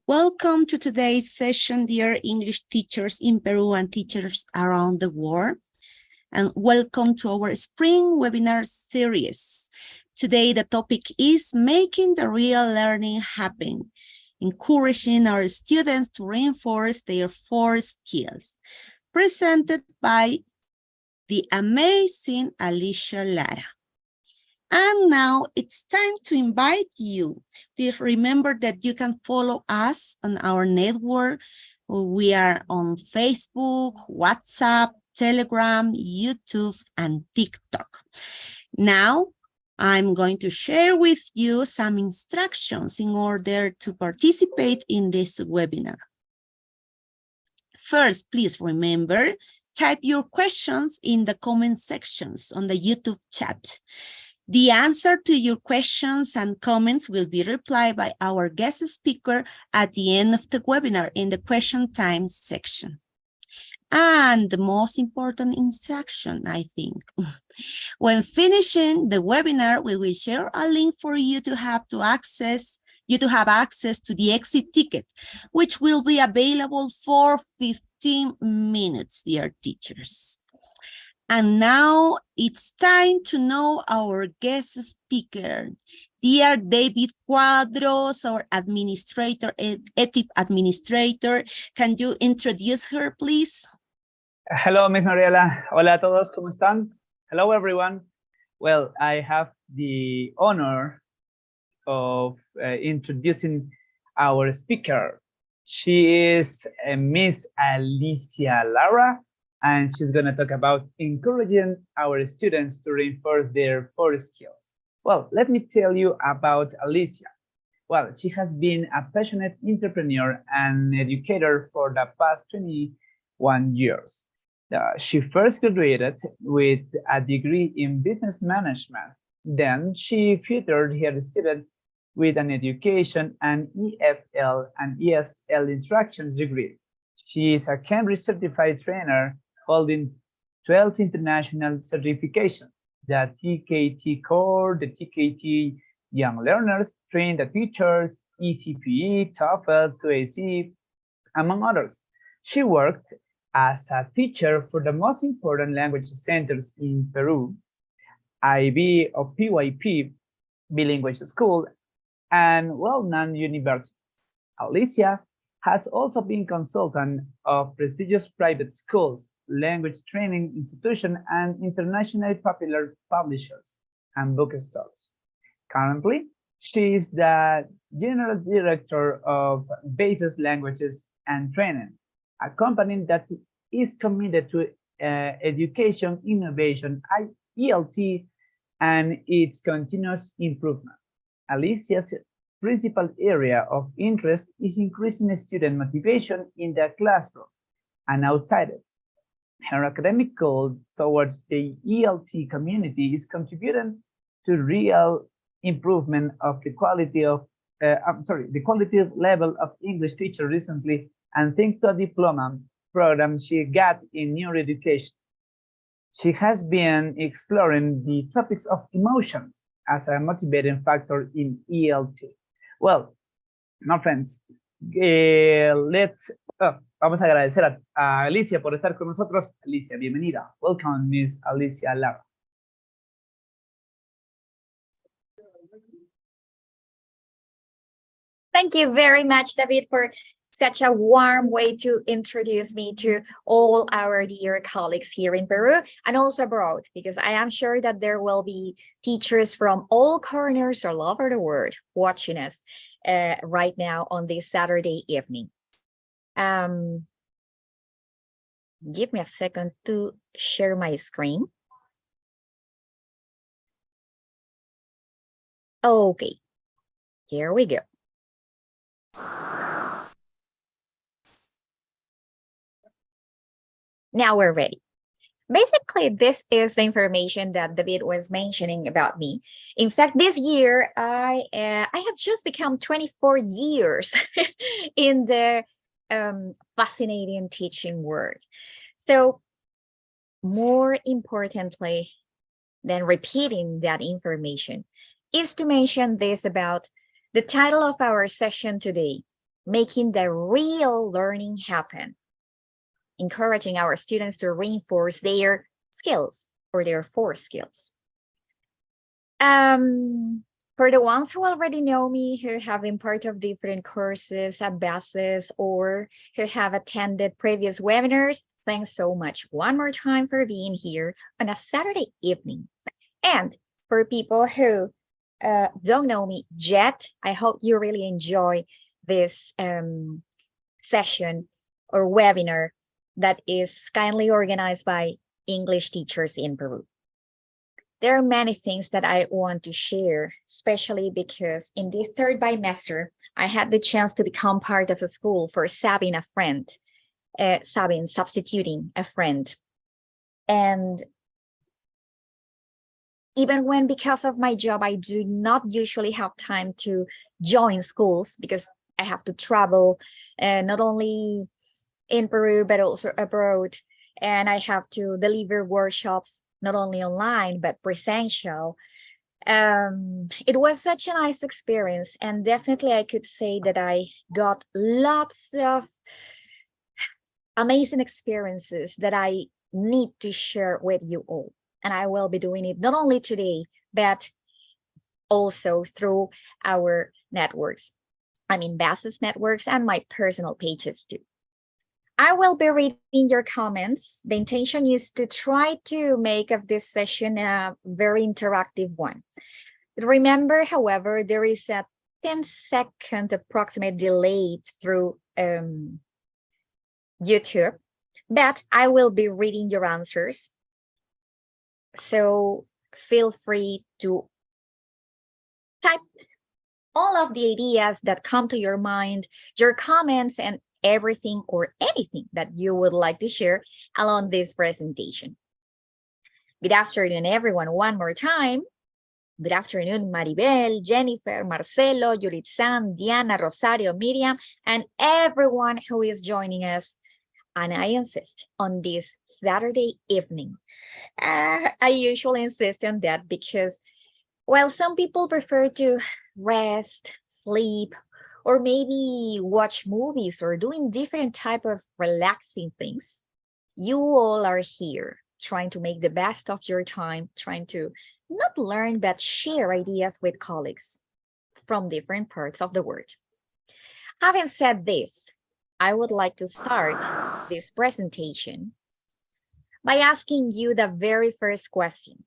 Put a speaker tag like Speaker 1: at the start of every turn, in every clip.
Speaker 1: Welcome to today's session, dear English teachers in Peru and teachers around the world. And welcome to our spring webinar series. Today, the topic is making the real learning happen, encouraging our students to reinforce their 4 skills, presented by the amazing Alicia Lara. And now it's time to invite you. Please remember that you can follow us on our network. We are on Facebook, WhatsApp, Telegram, YouTube, and TikTok. Now, I'm going to share with you some instructions in order to participate in this webinar. First, please remember, type your questions in the comment sections on the YouTube chat. The answer to your questions and comments will be replied by our guest speaker at the end of the webinar in the question time section. And the most important instruction, I think, when finishing the webinar, we will share a link for you to have access to the exit ticket, which will be available for 15 minutes, dear teachers. And now it's time to know our guest speaker. Dear David Cuadros, our administrator, ETIP administrator, can you introduce her, please?
Speaker 2: Hello, Miss Mariela. Hola a todos, ¿cómo están? Hello, everyone. Well, I have the honor of introducing our speaker. She is Miss Alicia Lara, and she's going to talk about encouraging our students to reinforce their 4 skills. Well, let me tell you about Alicia. Well, she has been a passionate entrepreneur and educator for the past 21 years. She first graduated with a degree in business management. Then she tutored her students with an education and EFL and ESL instructions degree. She is a Cambridge certified trainer holding 12 international certifications, the TKT Core, the TKT Young Learners, Train the Teachers, ECPE, TOEFL, 2AC, among others. She worked as a teacher for the most important language centers in Peru, IB or PYP, Bilingual School, and well-known universities. Alicia has also been consultant of prestigious private schools, language training institutions, and internationally popular publishers and bookstores. Currently, she is the General Director of Basis Languages and Training, a company that is committed to education, innovation, ELT, and its continuous improvement. Alicia's principal area of interest is increasing student motivation in the classroom and outside it. Her academic goal towards the ELT community is contributing to real improvement of the quality of the qualitative level of English teacher recently, and thanks to a diploma program she got in neuroeducation. She has been exploring the topics of emotions as a motivating factor in ELT. Well, my friends, vamos a agradecer a Alicia por estar con nosotros. Alicia, bienvenida. Welcome, Miss Alicia Lara.
Speaker 3: Thank you very much, David, for such a warm way to introduce me to all our dear colleagues here in Peru and also abroad, because I am sure that there will be teachers from all corners all over the world watching us right now on this Saturday evening. Give me a second to share my screen. Okay, here we go. Now we're ready. Basically, this is the information that David was mentioning about me. In fact, this year, I have just become 24 years in the fascinating teaching world. So more importantly than repeating that information is to mention this about the title of our session today, making the real learning happen, encouraging our students to reinforce their skills or their 4 skills. For the ones who already know me, who have been part of different courses at BASES or who have attended previous webinars, thanks so much one more time for being here on a Saturday evening. And for people who don't know me yet, I hope you really enjoy this session or webinar that is kindly organized by English teachers in Peru. There are many things that I want to share, especially because in this 3rd bimester, I had the chance to become part of a school for subbing a friend, substituting a friend. And even when, because of my job, I do not usually have time to join schools because I have to travel, not only in Peru, but also abroad. And I have to deliver workshops, not only online, but presential. It was such a nice experience. And definitely I could say that I got lots of amazing experiences that I need to share with you all. And I will be doing it not only today, but also through our networks. I mean, BASES networks and my personal pages too. I will be reading your comments. The intention is to try to make of this session a very interactive one. Remember, however, there is a 10-second approximate delay through YouTube, but I will be reading your answers. So feel free to type all of the ideas that come to your mind, your comments, and everything or anything that you would like to share along this presentation. Good afternoon, everyone, one more time. Good afternoon, Maribel, Jennifer, Marcelo, Yuritsan, Diana, Rosario, Miriam, and everyone who is joining us. And I insist on this Saturday evening. I usually insist on that because, while some people prefer to rest, sleep, or maybe watch movies or doing different type of relaxing things, you all are here trying to make the best of your time, trying to not learn, but share ideas with colleagues from different parts of the world. Having said this, I would like to start this presentation by asking you the very first question.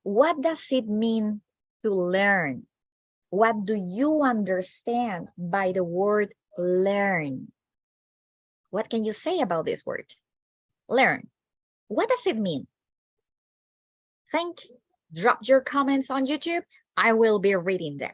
Speaker 3: What does it mean to learn? What do you understand by the word learn? What can you say about this word? Learn. What does it mean? Think, drop your comments on YouTube. I will be reading them.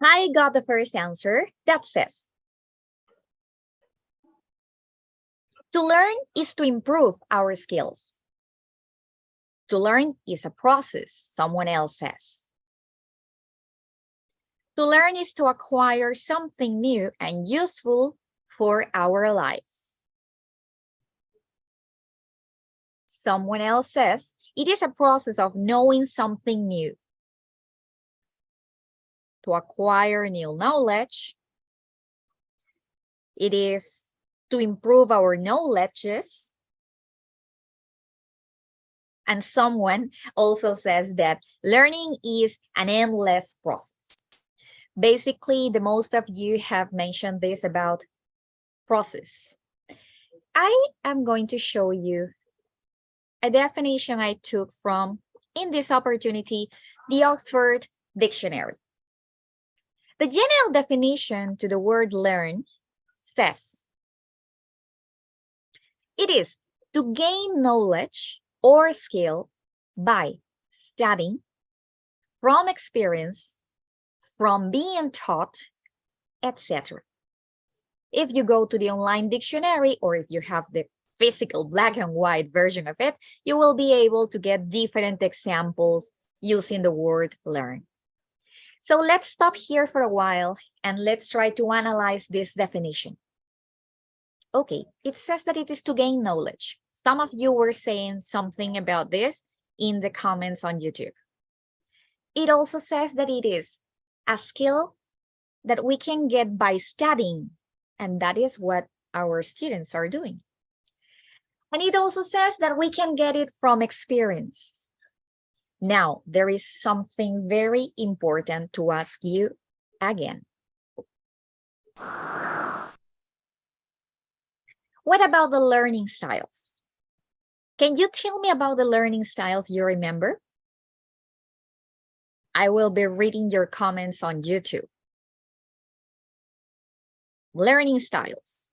Speaker 3: I got the first answer that says, to learn is to improve our skills. To learn is a process, someone else says. To learn is to acquire something new and useful for our lives. Someone else says, it is a process of knowing something new. To acquire new knowledge, it is to improve our knowledges. And someone also says that learning is an endless process. Basically, the most of you have mentioned this about process. I am going to show you a definition I took from, in this opportunity, the Oxford Dictionary. The general definition to the word learn says, it is to gain knowledge or skill by studying, from experience, from being taught, etc. If you go to the online dictionary, or if you have the physical black and white version of it, you will be able to get different examples using the word learn. So let's stop here for a while and let's try to analyze this definition. Okay, it says that it is to gain knowledge. Some of you were saying something about this in the comments on YouTube. It also says that it is a skill that we can get by studying, and that is what our students are doing. And it also says that we can get it from experience. Now, there is something very important to ask you again. What about the learning styles? Can you tell me about the learning styles you remember? I will be reading your comments on YouTube. Learning styles.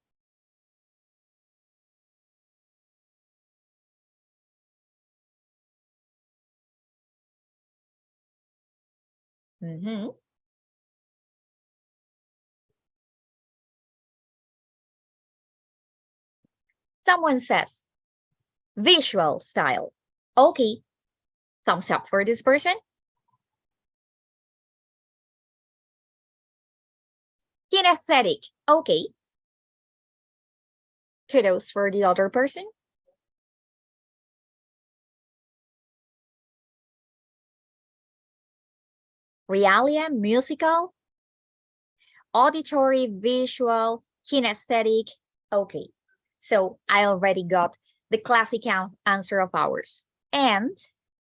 Speaker 3: Someone says, visual style. Okay, thumbs up for this person. Kinesthetic. Okay. Kudos for the other person. Realia, musical. Auditory, visual, kinesthetic. Okay. So I already got the classic answer of ours. And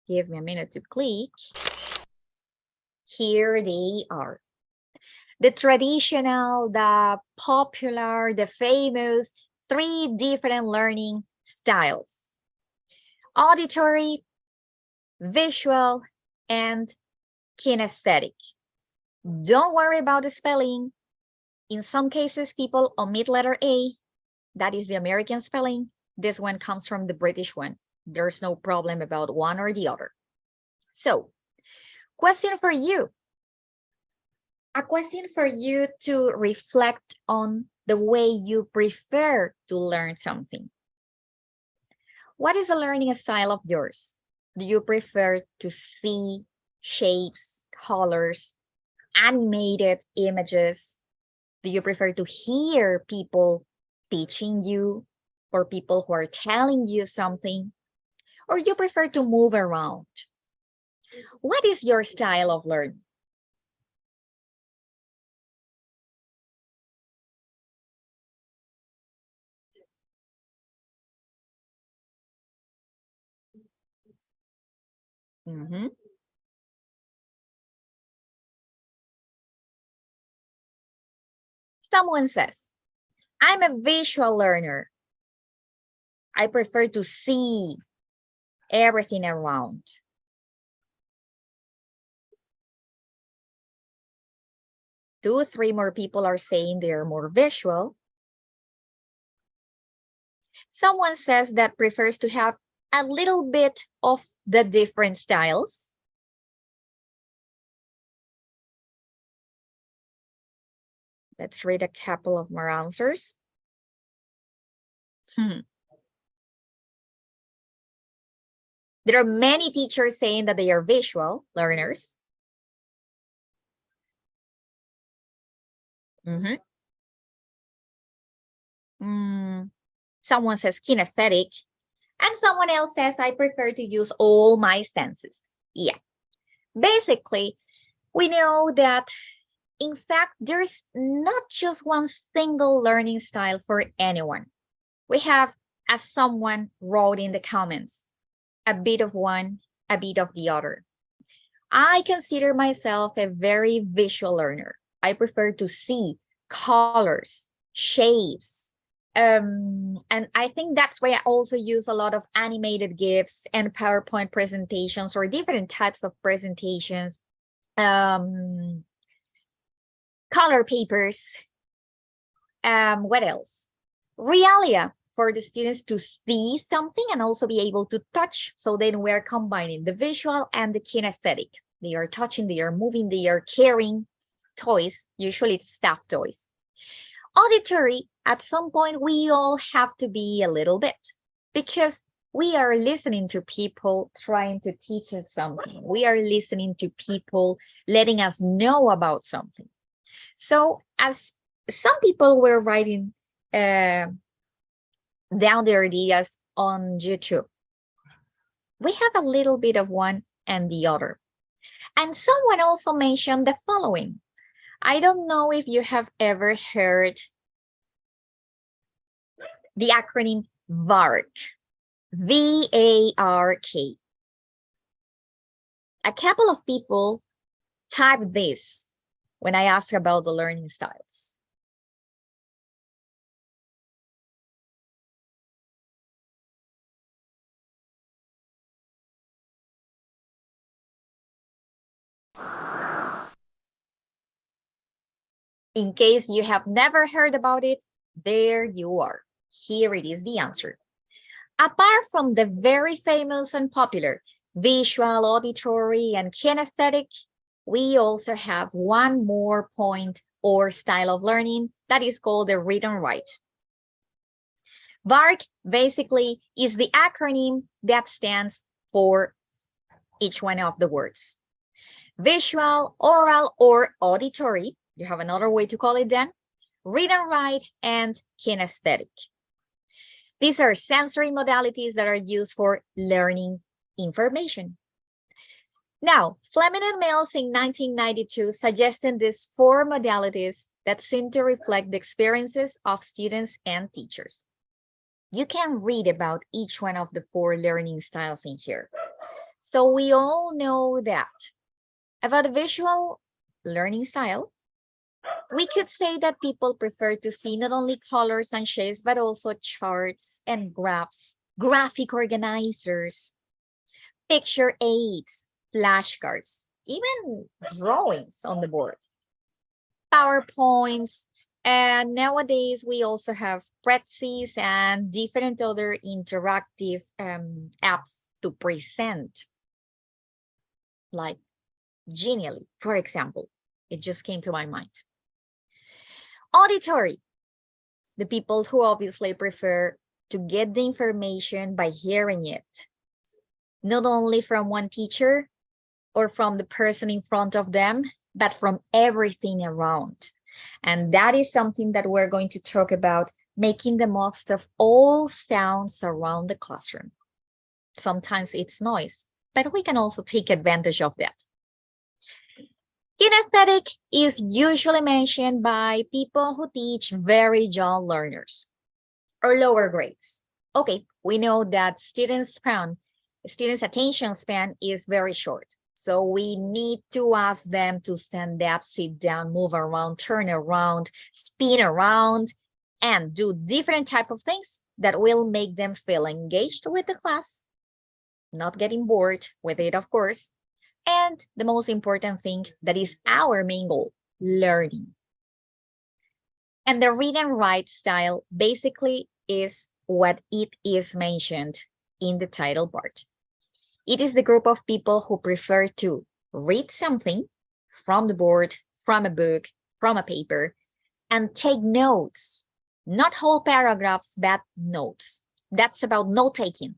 Speaker 3: give me a minute to click. Here they are. The traditional, the popular, the famous, 3 different learning styles. Auditory, visual, and kinesthetic. Don't worry about the spelling. In some cases, people omit letter A. That is the American spelling. This one comes from the British one. There's no problem about one or the other. So, question for you. A question for you to reflect on the way you prefer to learn something. What is the learning style of yours? Do you prefer to see shapes, colors, animated images? Do you prefer to hear people teaching you or people who are telling you something? Or you prefer to move around? What is your style of learning? Someone says, I'm a visual learner. I prefer to see everything around. Two, 3 more people are saying they're more visual. Someone says that prefers to have a little bit of the different styles. Let's read a couple of more answers. There are many teachers saying that they are visual learners. Someone says kinesthetic. And someone else says, I prefer to use all my senses. Yeah. Basically, we know that, in fact, there's not just one single learning style for anyone. We have, as someone wrote in the comments, a bit of one, a bit of the other. I consider myself a very visual learner. I prefer to see colors, shapes, and I think that's why I also use a lot of animated GIFs and PowerPoint presentations or different types of presentations, color papers. What else? Realia, for the students to see something and also be able to touch. So then we're combining the visual and the kinesthetic. They are touching, they are moving, they are carrying toys. Usually it's stuffed toys. Auditory, at some point, we all have to be a little bit because we are listening to people trying to teach us something. We are listening to people letting us know about something. So as some people were writing down their ideas on YouTube. We have a little bit of one and the other. And someone also mentioned the following. I don't know if you have ever heard the acronym VARK, V-A-R-K. A couple of people typed this when I asked about the learning styles. In case you have never heard about it, there you are. Here it is, the answer. Apart from the very famous and popular visual, auditory, and kinesthetic, we also have one more point or style of learning that is called the read and write. VARK basically is the acronym that stands for each one of the words. Visual, oral, or auditory, you have another way to call it then, read and write, and kinesthetic. These are sensory modalities that are used for learning information. Now, Fleming and Mills in 1992 suggested these 4 modalities that seem to reflect the experiences of students and teachers. You can read about each one of the 4 learning styles in here. So we all know that about the visual learning style, we could say that people prefer to see not only colors and shapes, but also charts and graphs, graphic organizers, picture aids, flashcards, even drawings on the board, PowerPoints, and nowadays we also have Pretzis and different other interactive apps to present, like Genially, for example. It just came to my mind. Auditory, the people who obviously prefer to get the information by hearing it, not only from one teacher or from the person in front of them, but from everything around. And that is something that we're going to talk about, making the most of all sounds around the classroom. Sometimes it's noise, but we can also take advantage of that. Kinesthetic is usually mentioned by people who teach very young learners or lower grades. Okay, we know that students' attention span is very short. So we need to ask them to stand up, sit down, move around, turn around, spin around, and do different type of things that will make them feel engaged with the class, not getting bored with it, of course. And the most important thing, that is our main goal, learning. And the read and write style basically is what it is mentioned in the title part. It is the group of people who prefer to read something from the board, from a book, from a paper, and take notes, not whole paragraphs, but notes. That's about note-taking.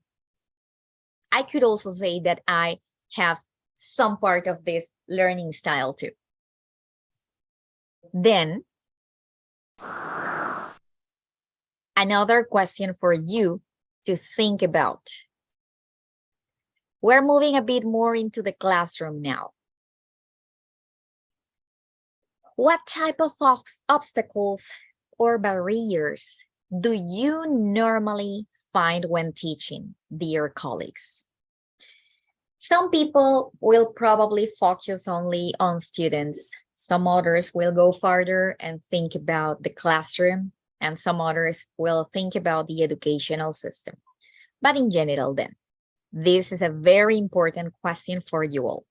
Speaker 3: I could also say that I have some part of this learning style too. Then, another question for you to think about. We're moving a bit more into the classroom now. What type of obstacles or barriers do you normally find when teaching, dear colleagues? Some people will probably focus only on students. Some others will go farther and think about the classroom, and some others will think about the educational system. But in general then, this is a very important question for you all.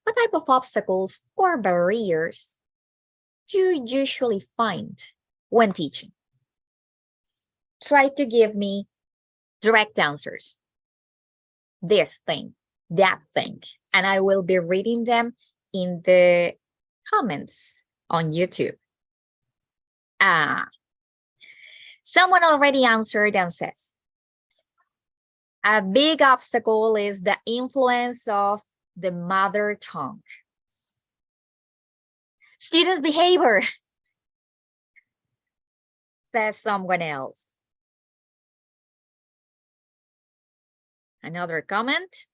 Speaker 3: What type of obstacles or barriers do you usually find when teaching? Try to give me direct answers. This thing, that thing, and I will be reading them in the comments on YouTube. Someone already answered and says, a big obstacle is the influence of the mother tongue. Students' behavior, says someone else. Another comment.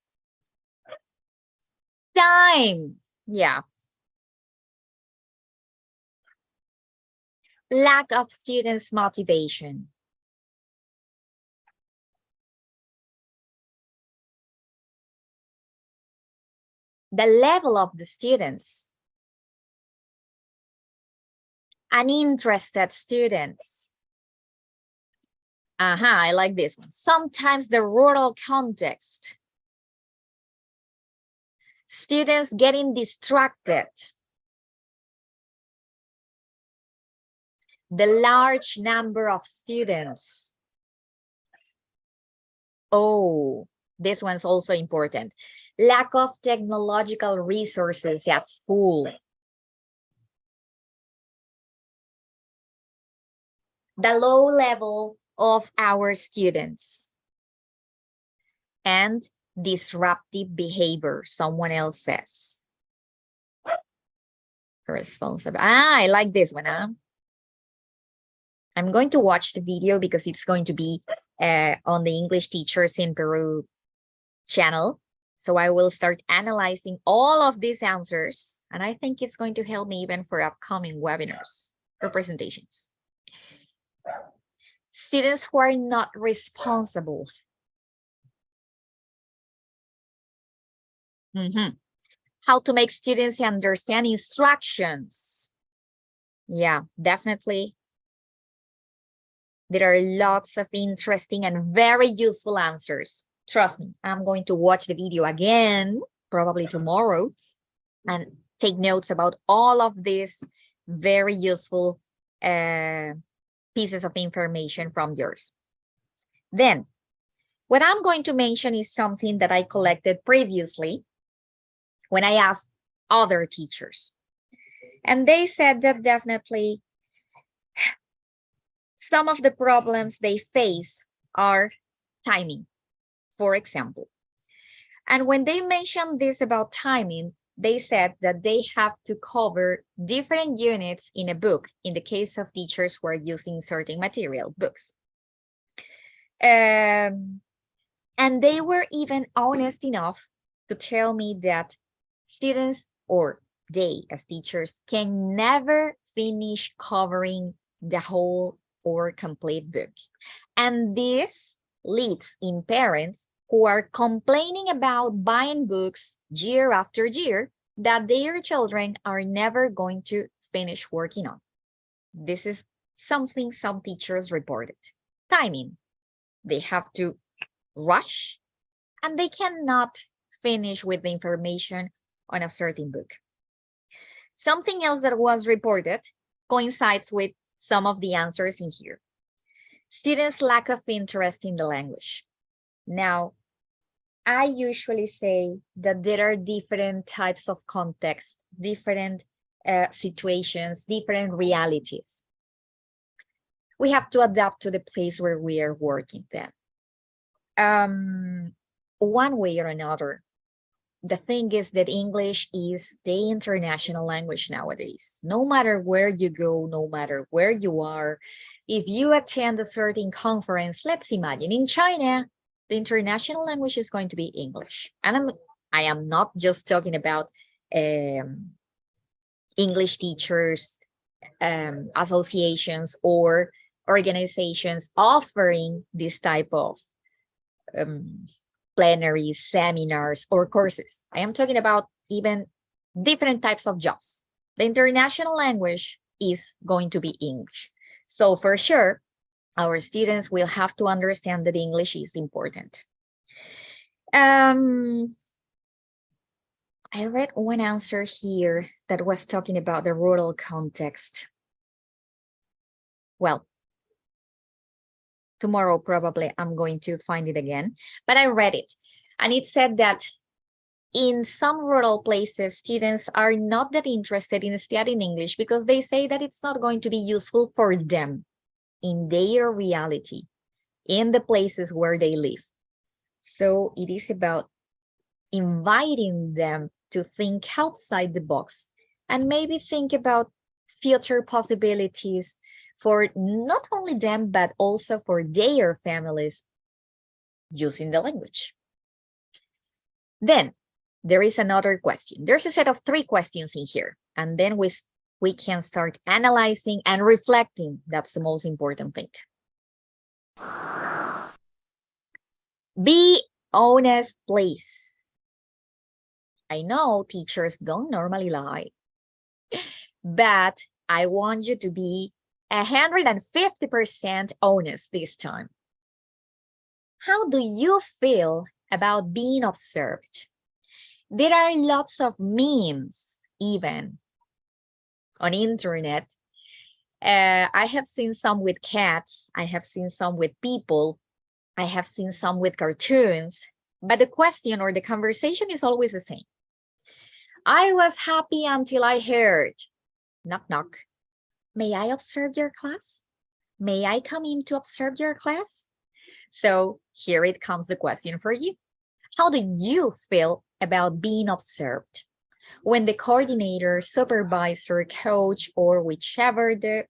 Speaker 3: Time. Yeah. Lack of students' motivation. The level of the students. Uninterested students. I like this one. Sometimes the rural context. Students getting distracted. The large number of students. Oh, this one's also important. Lack of technological resources at school. The low level of our students. And disruptive behavior, someone else says. Responsible. I like this one. I'm going to watch the video because it's going to be on the English Teachers in Peru channel. So I will start analyzing all of these answers. And I think it's going to help me even for upcoming webinars or presentations. Students who are not responsible. How to make students understand instructions. Yeah, definitely. There are lots of interesting and very useful answers. Trust me, I'm going to watch the video again, probably tomorrow, and take notes about all of these very useful pieces of information from yours. Then, what I'm going to mention is something that I collected previously when I asked other teachers. And they said that definitely some of the problems they face are timing, for example. And when they mentioned this about timing, they said that they have to cover different units in a book in the case of teachers who are using certain material, books. And they were even honest enough to tell me that students, or they as teachers, can never finish covering the whole or complete book. And this leads in parents who are complaining about buying books year after year that their children are never going to finish working on. This is something some teachers reported. Timing. They have to rush and they cannot finish with the information on a certain book. Something else that was reported coincides with some of the answers in here. Students' lack of interest in the language. Now, I usually say that there are different types of context, different situations, different realities. We have to adapt to the place where we are working then. One way or another, the thing is that English is the international language nowadays. No matter where you go, no matter where you are, if you attend a certain conference, let's imagine in China, the international language is going to be English. And I am not just talking about English teachers, associations or organizations offering this type of plenary seminars or courses. I am talking about even different types of jobs. The international language is going to be English. So for sure, our students will have to understand that English is important. I read one answer here that was talking about the rural context. Well, tomorrow probably I'm going to find it again, but I read it. And it said that in some rural places, students are not that interested in studying English because they say that it's not going to be useful for them in their reality, in the places where they live. So it is about inviting them to think outside the box and maybe think about future possibilities for not only them, but also for their families using the language. Then there is another question. There's a set of 3 questions in here, and then we can start analyzing and reflecting. That's the most important thing. Be honest, please. I know teachers don't normally lie, but I want you to be 150% honest this time. How do you feel about being observed? There are lots of memes even on internet. I have seen some with cats. I have seen some with people. I have seen some with cartoons. But the question or the conversation is always the same. I was happy until I heard, knock, knock. May I observe your class? May I come in to observe your class? So here it comes the question for you. How do you feel about being observed? When the coordinator, supervisor, coach, or whichever the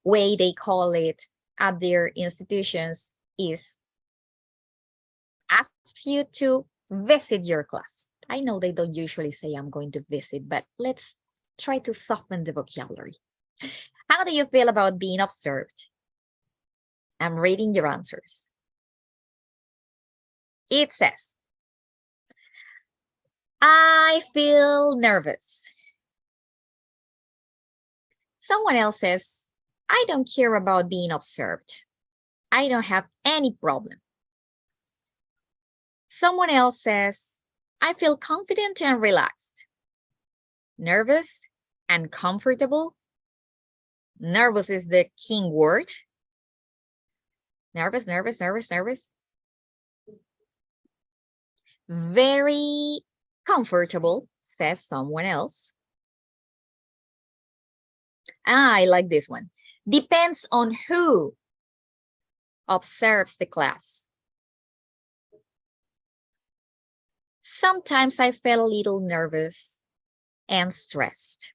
Speaker 3: way they call it at their institutions is, asks you to visit your class. I know they don't usually say I'm going to visit, but let's try to soften the vocabulary. How do you feel about being observed? I'm reading your answers. It says, I feel nervous. Someone else says, I don't care about being observed. I don't have any problem. Someone else says, I feel confident and relaxed. Nervous and comfortable. Nervous is the king word. Nervous, nervous, nervous, nervous. Very comfortable, says someone else. I like this one. Depends on who observes the class. Sometimes I felt a little nervous and stressed.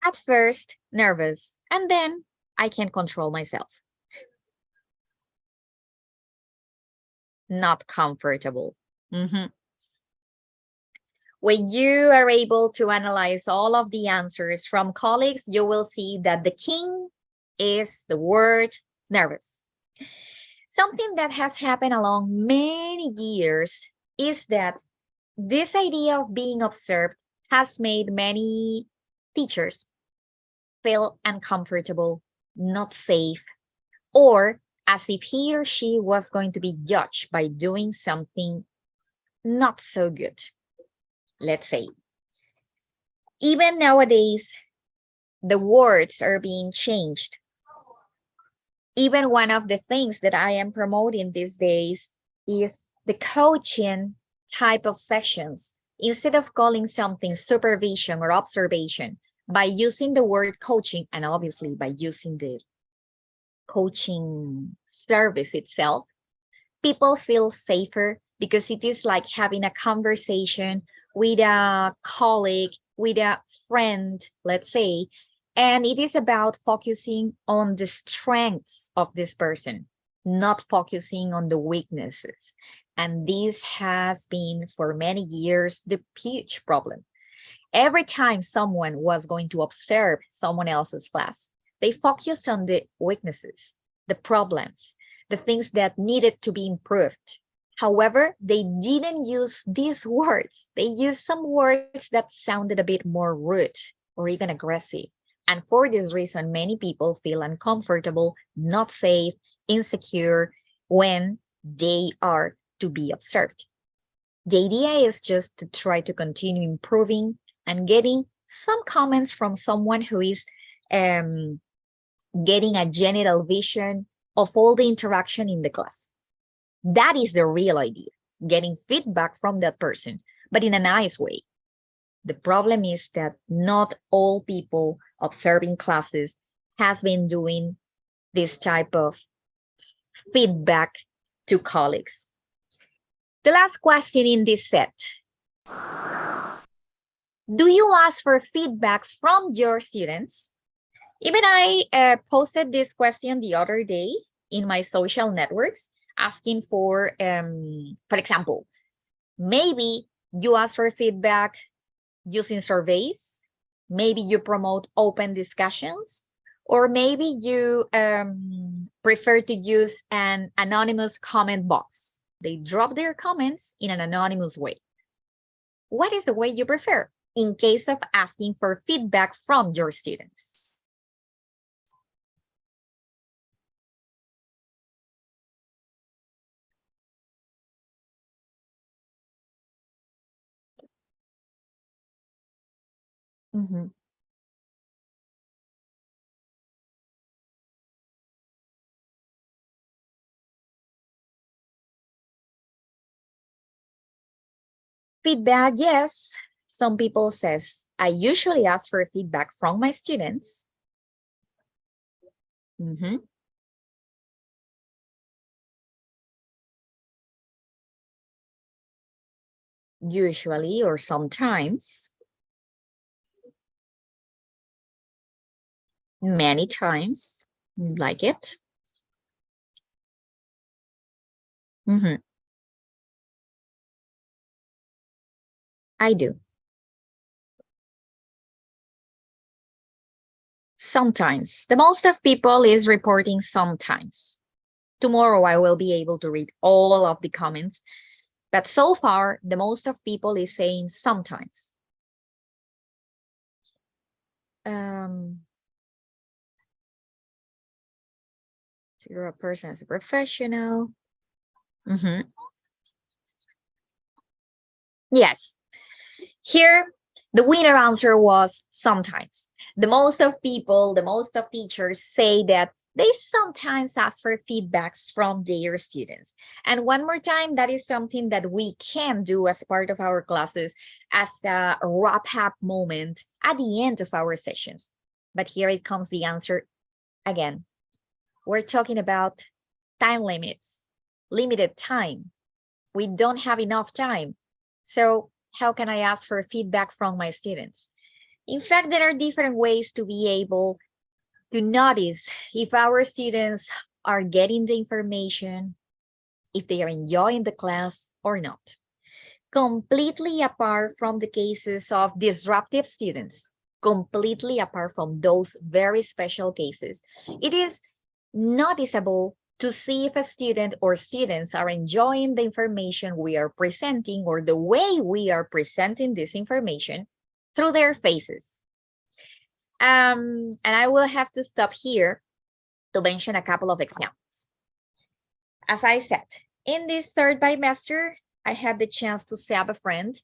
Speaker 3: At first, nervous, and then I can control myself. Not comfortable. When you are able to analyze all of the answers from colleagues, you will see that the king is the word nervous. Something that has happened along many years is that this idea of being observed has made many teachers feel uncomfortable, not safe, or as if he or she was going to be judged by doing something not so good. Let's say, even nowadays, the words are being changed. Even one of the things that I am promoting these days is the coaching type of sessions. Instead of calling something supervision or observation, by using the word coaching, and obviously by using the coaching service itself, people feel safer because it is like having a conversation with a colleague, with a friend, let's say, and it is about focusing on the strengths of this person, not focusing on the weaknesses. And this has been for many years the huge problem. Every time someone was going to observe someone else's class, they focused on the weaknesses, the problems, the things that needed to be improved. However, they didn't use these words. They used some words that sounded a bit more rude or even aggressive. And for this reason, many people feel uncomfortable, not safe, insecure when they are to be observed. The idea is just to try to continue improving and getting some comments from someone who is getting a general vision of all the interaction in the class. That is the real idea, getting feedback from that person, but in a nice way. The problem is that not all people observing classes has been doing this type of feedback to colleagues. The last question in this set. Do you ask for feedback from your students? Even I posted this question the other day in my social networks. asking for example, maybe you ask for feedback using surveys, maybe you promote open discussions, or maybe you prefer to use an anonymous comment box. They drop their comments in an anonymous way. What is the way you prefer in case of asking for feedback from your students? Mhm. Feedback, yes. Some people says, I usually ask for feedback from my students. Mhm. Usually or sometimes, many times, like it. Mhm. I do. Sometimes. The most of people is reporting sometimes. Tomorrow I will be able to read all of the comments, but so far the most of people is saying sometimes. You're a person as a professional. Mhm. Yes. Here, the winner answer was sometimes. The most of people, the most of teachers say that they sometimes ask for feedbacks from their students. And one more time, that is something that we can do as part of our classes as a wrap-up moment at the end of our sessions. But here it comes the answer again. We're talking about time limits, limited time. We don't have enough time. So how can I ask for feedback from my students? In fact, there are different ways to be able to notice if our students are getting the information, if they are enjoying the class or not. Completely apart from the cases of disruptive students, completely apart from those very special cases, it is noticeable to see if a student or students are enjoying the information we are presenting or the way we are presenting this information through their faces. And I will have to stop here to mention a couple of examples. As I said, in this third bimester, I had the chance to sub a friend.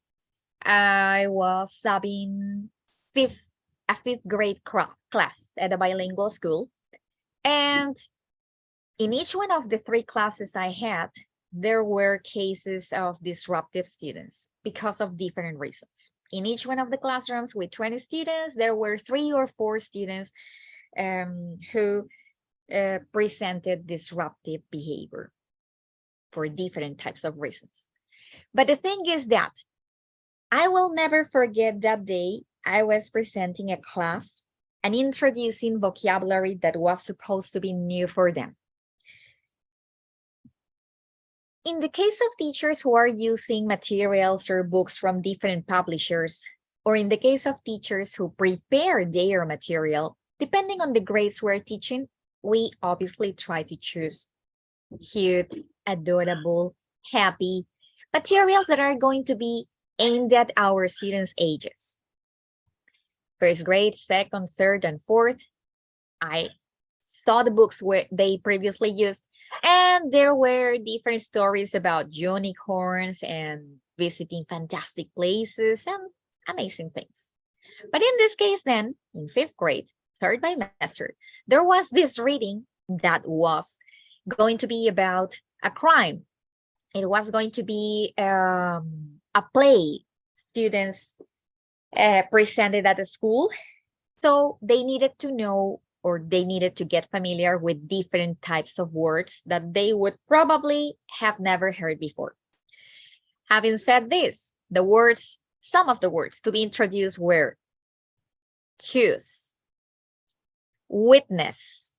Speaker 3: I was subbing a fifth grade class at a bilingual school. And in each one of the three classes I had, there were cases of disruptive students because of different reasons. In each one of the classrooms with 20 students, there were 3 or 4 students who presented disruptive behavior for different types of reasons. But the thing is that I will never forget that day I was presenting a class and introducing vocabulary that was supposed to be new for them. In the case of teachers who are using materials or books from different publishers, or in the case of teachers who prepare their material, depending on the grades we're teaching, we obviously try to choose cute, adorable, happy materials that are going to be aimed at our students' ages. First grade, second, third, and fourth, I saw the books where they previously used, and there were different stories about unicorns and visiting fantastic places and amazing things. But in this case, then, in fifth grade, third bimester, there was this reading that was going to be about a crime. It was going to be a play students presented at the school. So they needed to know or they needed to get familiar with different types of words that they would probably have never heard before. Having said this, some of the words to be introduced were choose, witness,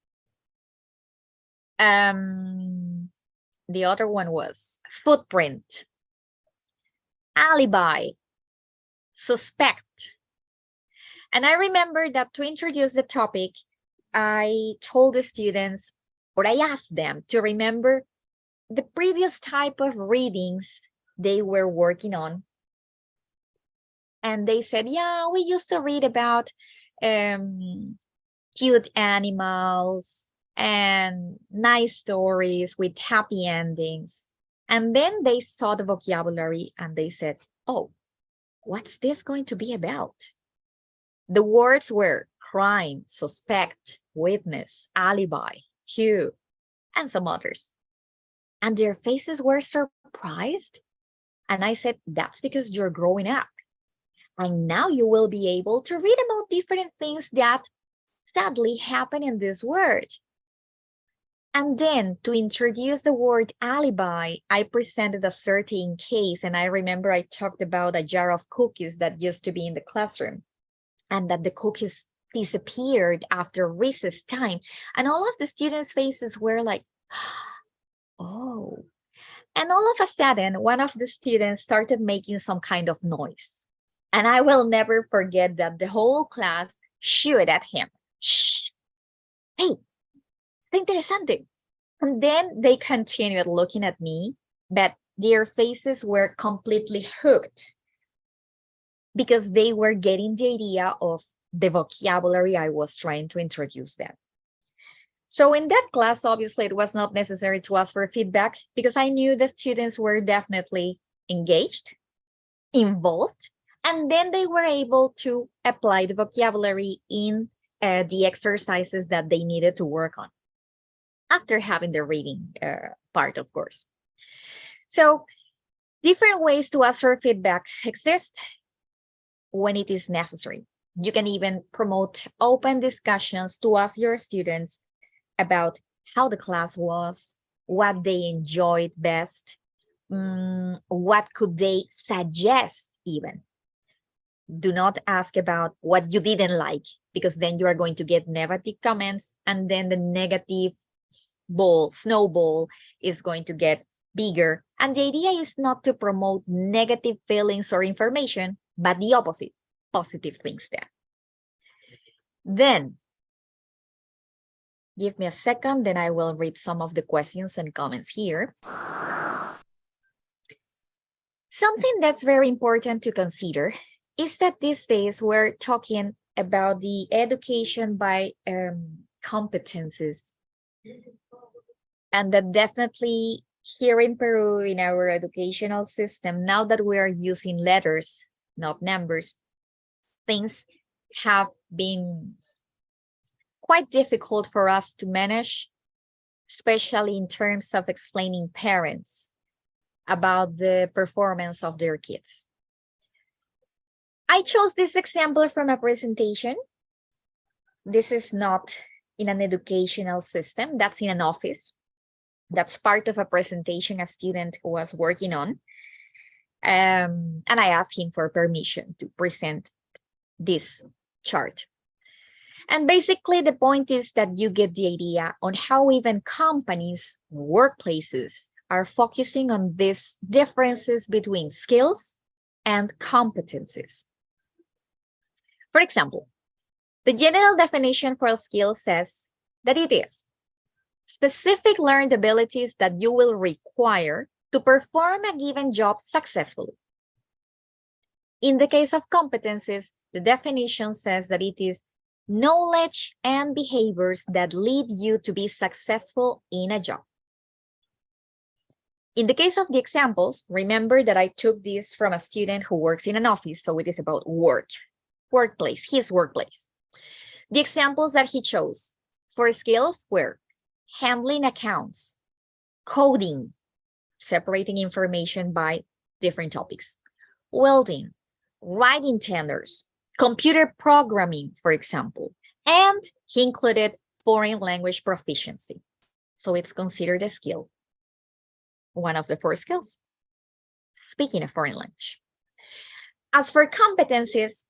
Speaker 3: The other one was footprint, alibi, suspect. And I remember that to introduce the topic, I told the students, or I asked them to remember the previous type of readings they were working on. And they said, yeah, we used to read about cute animals and nice stories with happy endings. And then they saw the vocabulary and they said, oh, what's this going to be about? The words were crime, suspect, witness, alibi, cue, and some others. And their faces were surprised. And I said, that's because you're growing up. And now you will be able to read about different things that sadly happen in this word. And then to introduce the word alibi, I presented a certain case. And I remember I talked about a jar of cookies that used to be in the classroom and that the cookies disappeared after recess time. And all of the students' faces were like, oh. And all of a sudden, one of the students started making some kind of noise. And I will never forget that the whole class shouted at him. Shh, hey, interesante. And then they continued looking at me, but their faces were completely hooked because they were getting the idea of the vocabulary I was trying to introduce them. So in that class, obviously, it was not necessary to ask for feedback because I knew the students were definitely engaged, involved, and then they were able to apply the vocabulary in the exercises that they needed to work on after having the reading part, of course. So different ways to ask for feedback exist when it is necessary. You can even promote open discussions to ask your students about how the class was, what they enjoyed best, what could they suggest even. Do not ask about what you didn't like, because then you are going to get negative comments, and then the negative snowball is going to get bigger. And the idea is not to promote negative feelings or information, but the opposite, positive things there. Then, give me a second, then I will read some of the questions and comments here. Something that's very important to consider is that these days we're talking about the education by competencies. And that definitely here in Peru, in our educational system, now that we are using letters, not numbers, things have been quite difficult for us to manage, especially in terms of explaining parents about the performance of their kids. I chose this example from a presentation. This is not in an educational system, that's in an office. That's part of a presentation a student was working on. And I asked him for permission to present this chart. And basically the point is that you get the idea on how even companies, workplaces are focusing on these differences between skills and competencies. For example, the general definition for a skill says that it is specific learned abilities that you will require to perform a given job successfully. In the case of competencies, the definition says that it is knowledge and behaviors that lead you to be successful in a job. In the case of the examples, remember that I took this from a student who works in an office, so it is about workplace, his workplace. The examples that he chose for skills were handling accounts, coding, separating information by different topics, welding, writing tenders, computer programming, for example, and he included foreign language proficiency. So it's considered a skill, one of the 4 skills, speaking a foreign language. As for competencies,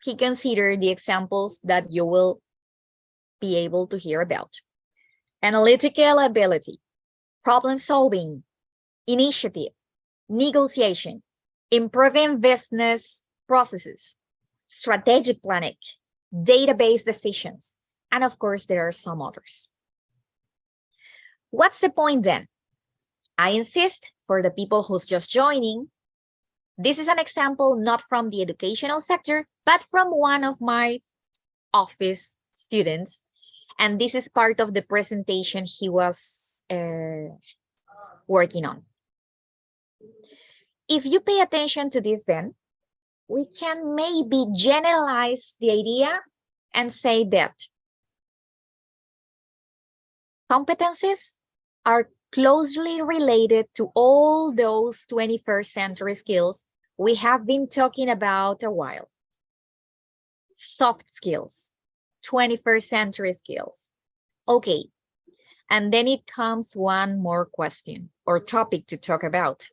Speaker 3: he considered the examples that you will be able to hear about. Analytical ability, problem solving, initiative, negotiation, improving business processes, strategic planning, database decisions, and of course, there are some others. What's the point then? I insist, for the people who's just joining, this is an example not from the educational sector, but from one of my office students. And this is part of the presentation he was working on. If you pay attention to this then, we can maybe generalize the idea and say that competencies are closely related to all those 21st century skills we have been talking about a while. Soft skills, 21st century skills. Okay, and then it comes one more question or topic to talk about.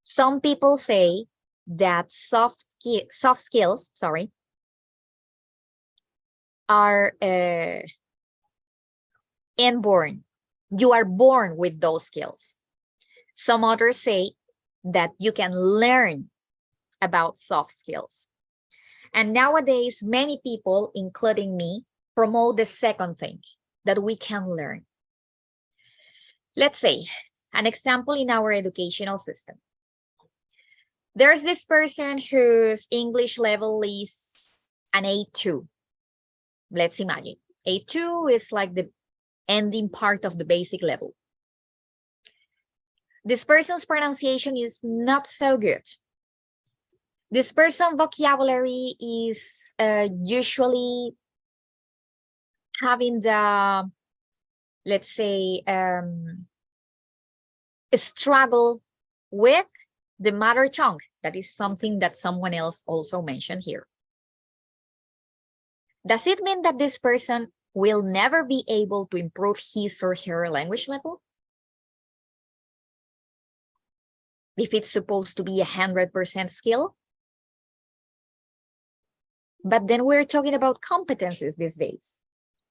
Speaker 3: Some people say that soft skills, are inborn. You are born with those skills. Some others say that you can learn about soft skills. And nowadays, many people, including me, promote the second thing, that we can learn. Let's say an example in our educational system. There's this person whose English level is an A2. Let's imagine. A2 is like the ending part of the basic level. This person's pronunciation is not so good. This person's vocabulary is usually having the, let's say, a struggle with the mother tongue. That is something that someone else also mentioned here. Does it mean that this person will never be able to improve his or her language level? If it's supposed to be 100% skill? But then we're talking about competencies these days.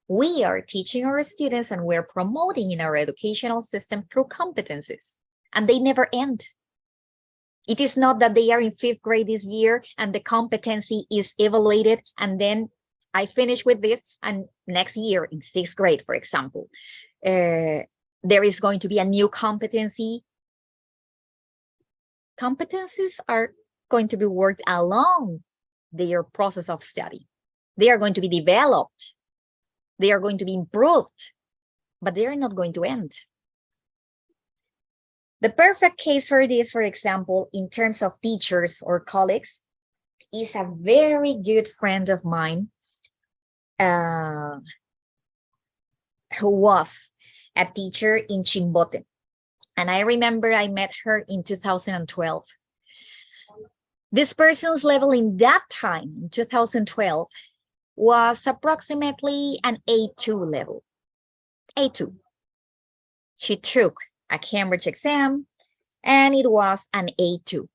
Speaker 3: We are teaching our students and we're promoting in our educational system through competencies, and they never end. It is not that they are in 5th grade this year and the competency is evaluated and then I finish with this and next year in 6th grade, for example, there is going to be a new competency. Competencies are going to be worked along their process of study. They are going to be developed. They are going to be improved, but they are not going to end. The perfect case for this, for example, in terms of teachers or colleagues, is a very good friend of mine who was a teacher in Chimbote. And I remember I met her in 2012. This person's level in that time, in 2012, was approximately an A2 level. A2. She took a Cambridge exam and it was an A2.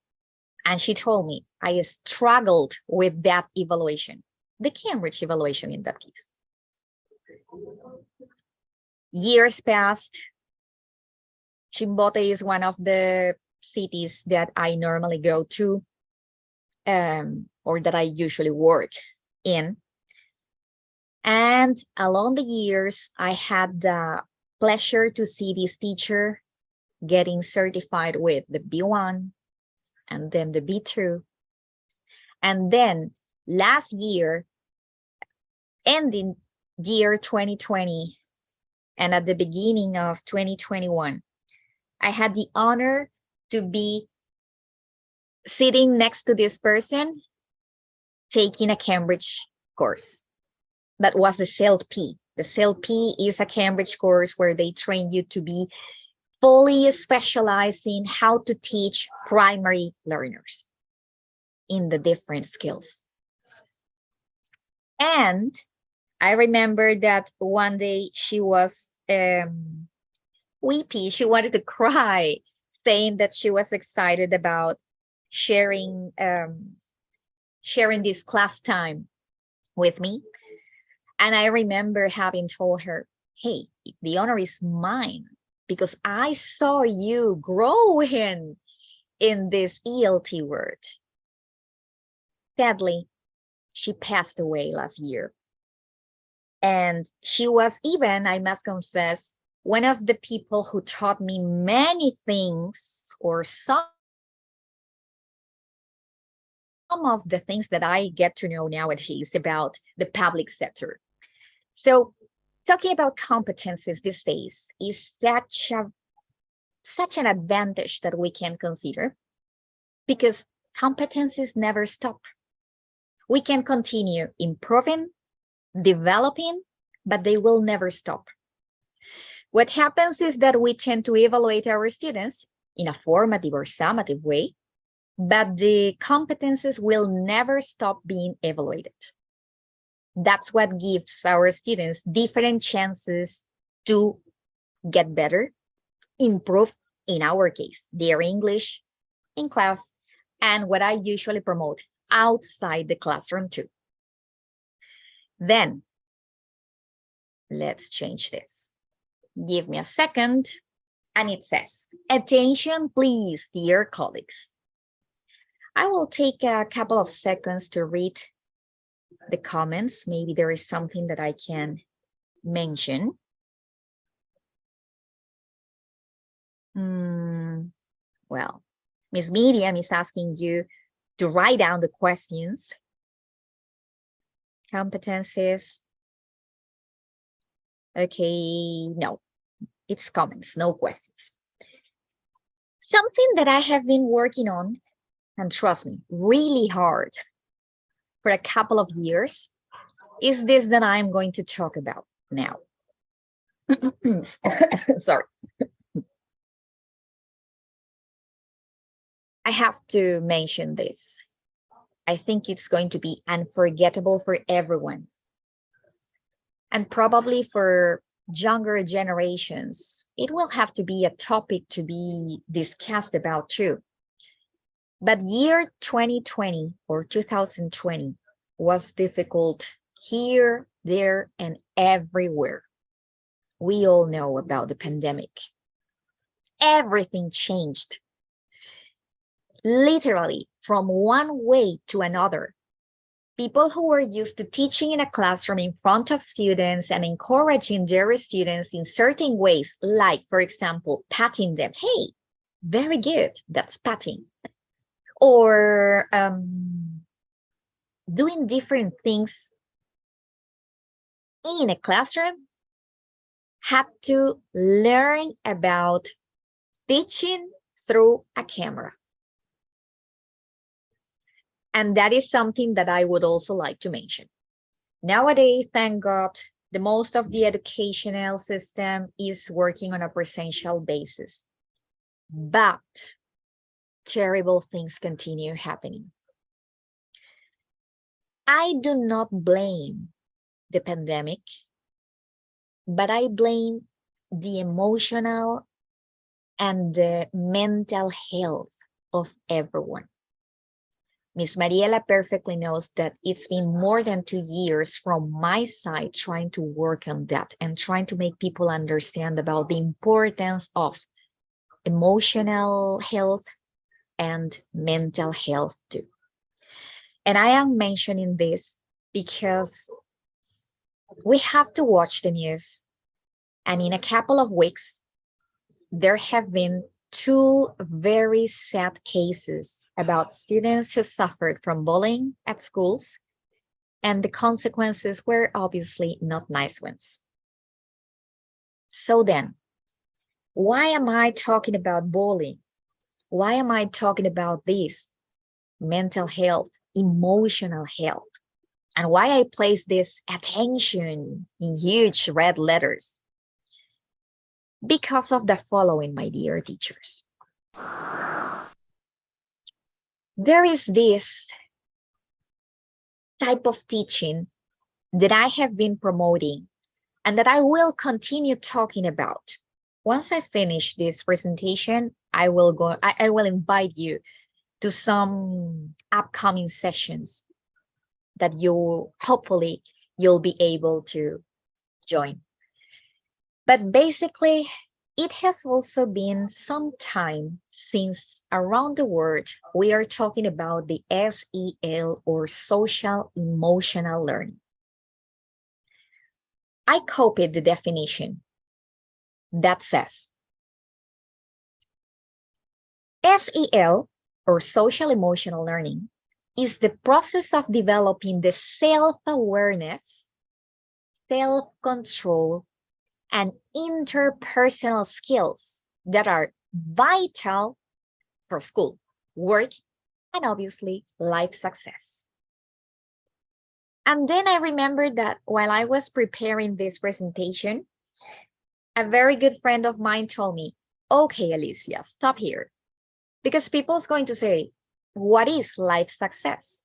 Speaker 3: And she told me I struggled with that evaluation, the Cambridge evaluation in that case. Years passed. Chimbote is one of the cities that I normally go to, or that I usually work in. And along the years, I had the pleasure to see this teacher getting certified with the B1 and then the B2. And then last year, ending year 2020, and at the beginning of 2021, I had the honor to be sitting next to this person taking a Cambridge course. That was the CELP. The CELP is a Cambridge course where they train you to be fully specialized in how to teach primary learners in the different skills. And I remember that one day she was weepy. She wanted to cry, saying that she was excited about sharing this class time with me. And I remember having told her, hey, the honor is mine. because I saw you growing in this ELT word. Sadly, she passed away last year. And she was even, I must confess, one of the people who taught me many things, or some of the things that I get to know nowadays about the public sector. So talking about competencies these days is such an advantage that we can consider, because competencies never stop. We can continue improving, developing, but they will never stop. What happens is that we tend to evaluate our students in a formative or summative way, but the competences will never stop being evaluated. That's what gives our students different chances to get better, improve, in our case, their English in class, and what I usually promote outside the classroom too. Then, let's change this. Give me a second. And it says, attention, please, dear colleagues. I will take a couple of seconds to read the comments. Maybe there is something that I can mention. Well, Miss Miriam is asking you to write down the questions. Competencies. Okay, no, it's comments, no questions. Something that I have been working on, and trust me, really hard for a couple of years, is this that I'm going to talk about now. Sorry. I have to mention this. I think it's going to be unforgettable for everyone. And probably for younger generations, it will have to be a topic to be discussed about too. But year 2020 or 2020 was difficult here, there, and everywhere. We all know about the pandemic. Everything changed. Literally, from one way to another. People who were used to teaching in a classroom in front of students and encouraging their students in certain ways, like, for example, patting them. Hey, very good, that's patting. Or doing different things in a classroom, had to learn about teaching through a camera. And that is something that I would also like to mention. Nowadays, thank God, the most of the educational system is working on a presential basis. But terrible things continue happening. I do not blame the pandemic, but I blame the emotional and the mental health of everyone. Miss Mariela perfectly knows that it's been more than 2 years from my side trying to work on that and trying to make people understand about the importance of emotional health and mental health too. And I am mentioning this because we have to watch the news. And in a couple of weeks, there have been 2 very sad cases about students who suffered from bullying at schools, and the consequences were obviously not nice ones. So then, why am I talking about bullying? Why am I talking about this? Mental health, emotional health, and why I place this attention in huge red letters? Because of the following, my dear teachers. There is this type of teaching that I have been promoting and that I will continue talking about. Once I finish this presentation, I will invite you to some upcoming sessions that hopefully you'll be able to join. But basically, it has also been some time since around the world we are talking about the SEL, or social emotional learning. I copied the definition that says SEL, or social emotional learning, is the process of developing the self-awareness, self-control, and interpersonal skills that are vital for school, work, and obviously life success. And then I remembered that while I was preparing this presentation, a very good friend of mine told me, okay, Alicia, stop here. Because people's going to say, what is life success?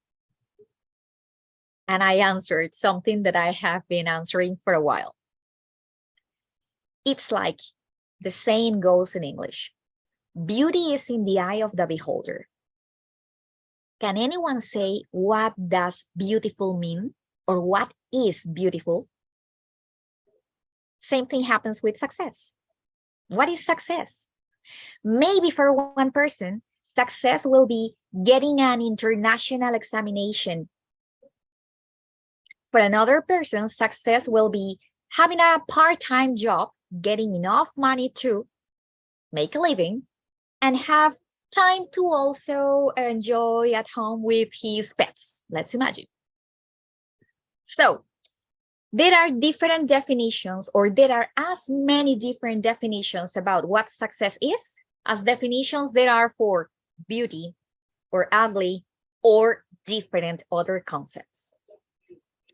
Speaker 3: And I answered something that I have been answering for a while. It's like the saying goes in English, beauty is in the eye of the beholder. Can anyone say what does beautiful mean, or what is beautiful? Same thing happens with success. What is success? Maybe for one person, success will be getting an international examination. For another person, success will be having a part-time job, getting enough money to make a living, and have time to also enjoy at home with his pets. Let's imagine. So there are different definitions, or there are as many different definitions about what success is as definitions there are for beauty or ugly or different other concepts.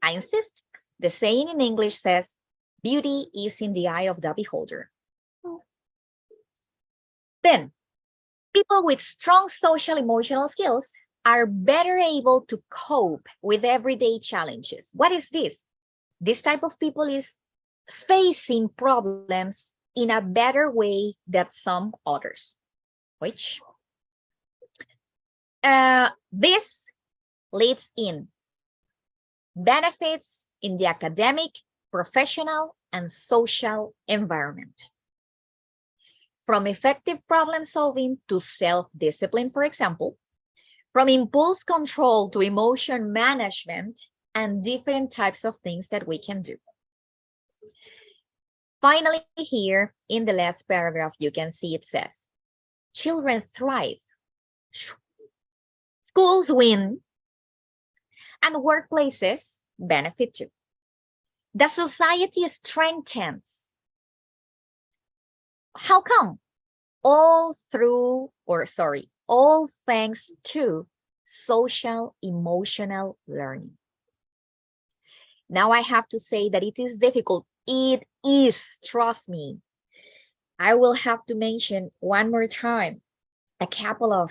Speaker 3: I insist, the saying in English says, beauty is in the eye of the beholder. Then, people with strong social emotional skills are better able to cope with everyday challenges. What is this? This type of people is facing problems in a better way than some others. Which this leads in benefits in the academic, professional, and social environment. From effective problem solving to self-discipline, for example, from impulse control to emotion management, and different types of things that we can do. Finally, here in the last paragraph, you can see it says, children thrive, schools win, and workplaces benefit too. The society strengthens. How come? All thanks to social emotional learning. Now I have to say that it is difficult. It is, trust me. I will have to mention one more time a couple of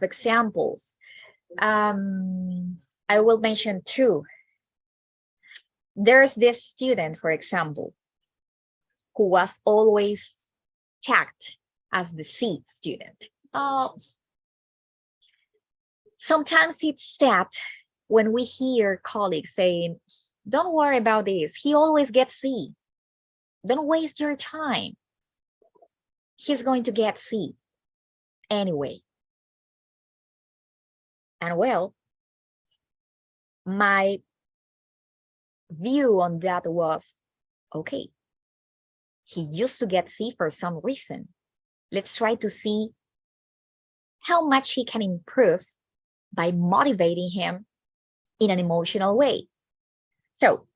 Speaker 3: examples. I will mention two. There's this student, for example, who was always tagged as the C student. Sometimes it's sad when we hear colleagues saying, don't worry about this, he always gets C. Don't waste your time. He's going to get C anyway. And well, my view on that was, okay, he used to get C for some reason. Let's try to see how much he can improve by motivating him in an emotional way. So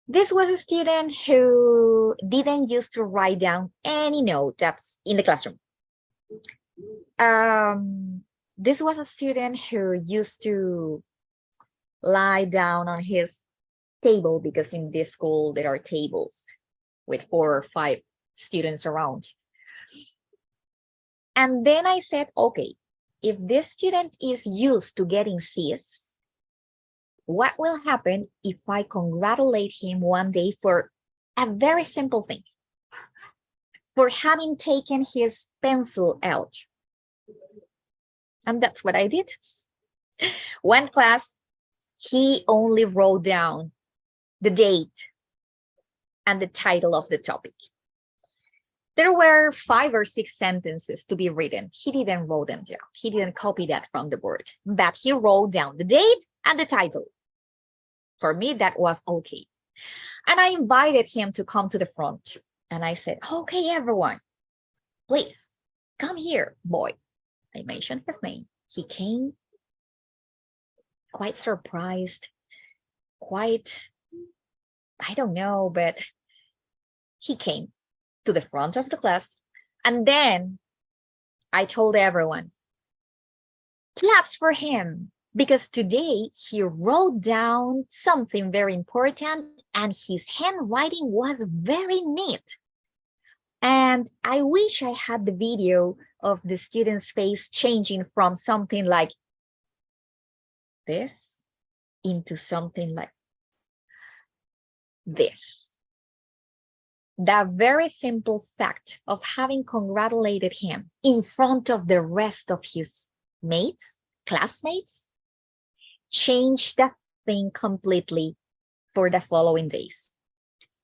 Speaker 3: this was a student who didn't used to write down any note that's in the classroom. This was a student who used to lie down on his table, because in this school there are tables with 4 or 5 students around. And then I said, okay, if this student is used to getting C's, what will happen if I congratulate him one day for a very simple thing, for having taken his pencil out? And that's what I did. One class, he only wrote down the date and the title of the topic. There were 5 or 6 sentences to be written. He didn't write them down. He didn't copy that from the board, but he wrote down the date and the title. For me, that was okay. And I invited him to come to the front. And I said, okay, everyone, please come here, boy. I mentioned his name. He came quite surprised, quite, I don't know, but he came to the front of the class. And then I told everyone, claps for him, because today he wrote down something very important and his handwriting was very neat. And I wish I had the video of the student's face changing from something like this into something like this. That very simple fact of having congratulated him in front of the rest of his mates, classmates, changed that thing completely for the following days.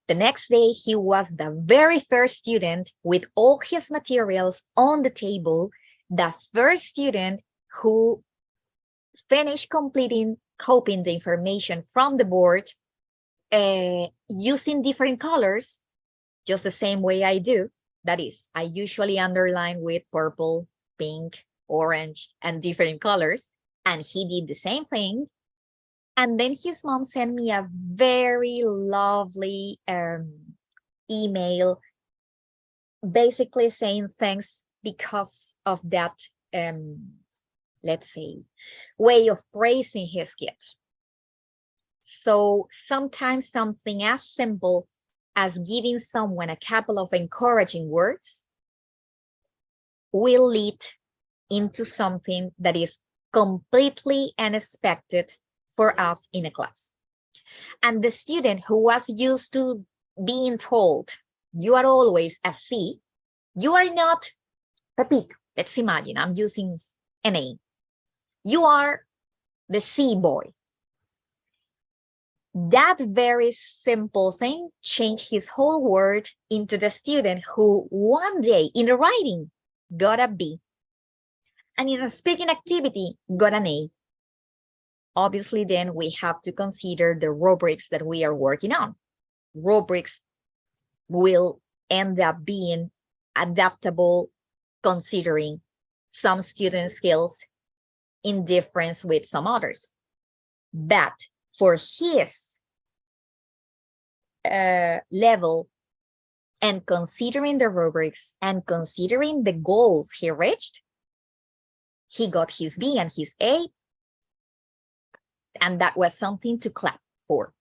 Speaker 3: The next day, he was the very first student with all his materials on the table, the first student who finished completing, copying the information from the board using different colors, just the same way I do. That is, I usually underline with purple, pink, orange, and different colors. And he did the same thing. And then his mom sent me a very lovely email, basically saying thanks because of that, let's say, way of praising his kid. So sometimes something as simple as giving someone a couple of encouraging words will lead into something that is completely unexpected for us in a class. And the student who was used to being told, you are always a C, you are not Pepito. Let's imagine I'm using an A. You are the C boy. That very simple thing changed his whole world into the student who one day in the writing got a B. And in a speaking activity got an A. Obviously, then we have to consider the rubrics that we are working on. Rubrics will end up being adaptable considering some student skills in difference with some others. But for his level and considering the rubrics and considering the goals he reached, he got his B and his A. And that was something to clap for.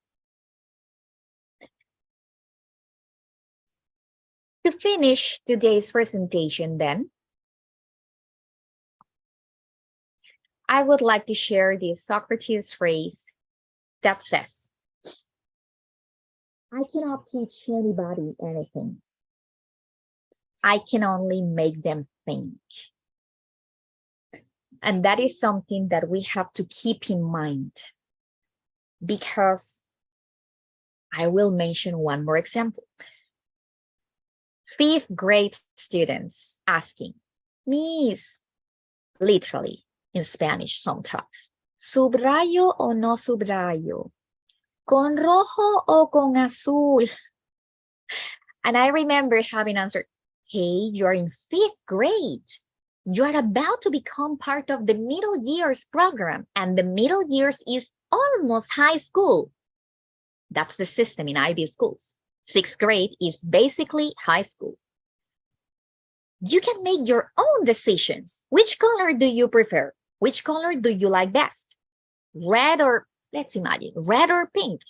Speaker 3: To finish today's presentation then, I would like to share the Socrates phrase that says, I cannot teach anybody anything. I can only make them think. And that is something that we have to keep in mind, because I will mention one more example. 5th grade students asking, Miss, literally in Spanish sometimes, ¿subrayo o no subrayo? ¿Con rojo o con azul? And I remember having answered, hey, you're in 5th grade. You're about to become part of the middle years program, and the middle years is almost high school. That's the system in IB schools. 6th grade is basically high school. You can make your own decisions. Which color do you prefer? Which color do you like best? Red or, let's imagine, red or pink?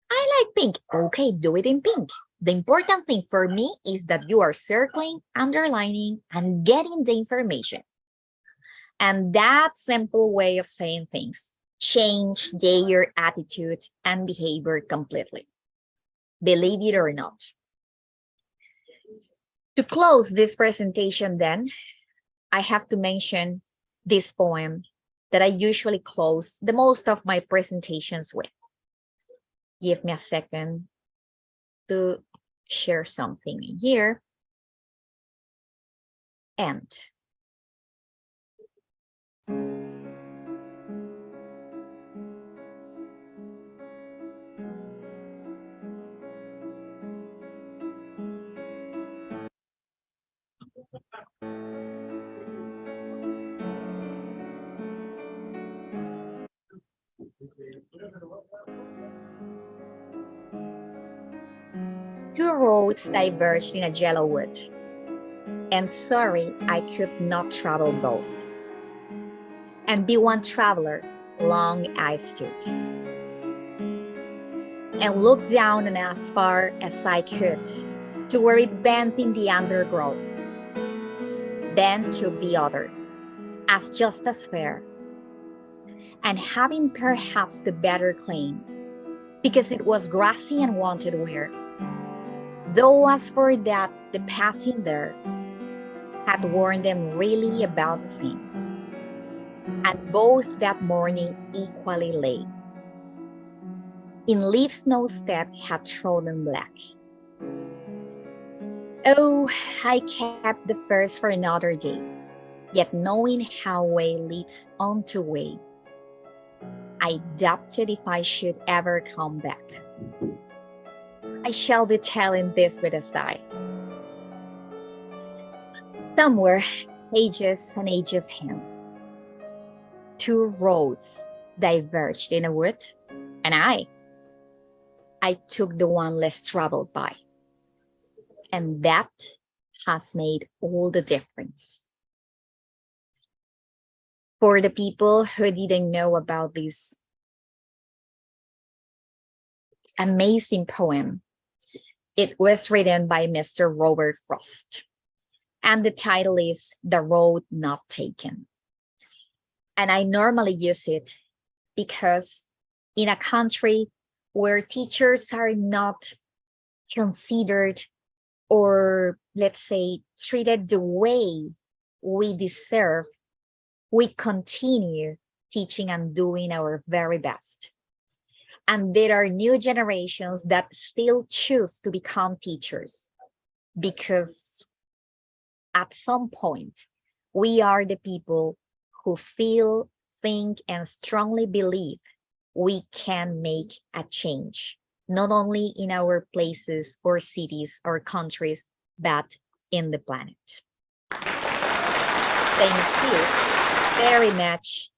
Speaker 3: I like pink. Okay, do it in pink. The important thing for me is that you are circling, underlining, and getting the information. And that simple way of saying things change their attitude and behavior completely. Believe it or not. To close this presentation then, I have to mention this poem that I usually close the most of my presentations with. Give me a second to share something in here. end. Two roads diverged in a yellow wood, and sorry I could not travel both. And be one traveler, long I stood, and looked down and as far as I could, to where it bent in the undergrowth, then took the other, as just as fair, and having perhaps the better claim, because it was grassy and wanted wear. Though as for that, the passing there had worn them really about the same, and both that morning equally lay. In leaves no step had trodden black. Oh, I kept the first for another day, yet knowing how way leads on to way, I doubted if I should ever come back. I shall be telling this with a sigh. Somewhere, ages and ages hence, two roads diverged in a wood, and I took the one less traveled by. And that has made all the difference. For the people who didn't know about this amazing poem, it was written by Mr. Robert Frost, and the title is The Road Not Taken. And I normally use it because in a country where teachers are not considered, or let's say treated the way we deserve, we continue teaching and doing our very best. And there are new generations that still choose to become teachers because at some point, we are the people who feel, think, and strongly believe we can make a change, not only in our places or cities or countries, but in the planet. Thank you very much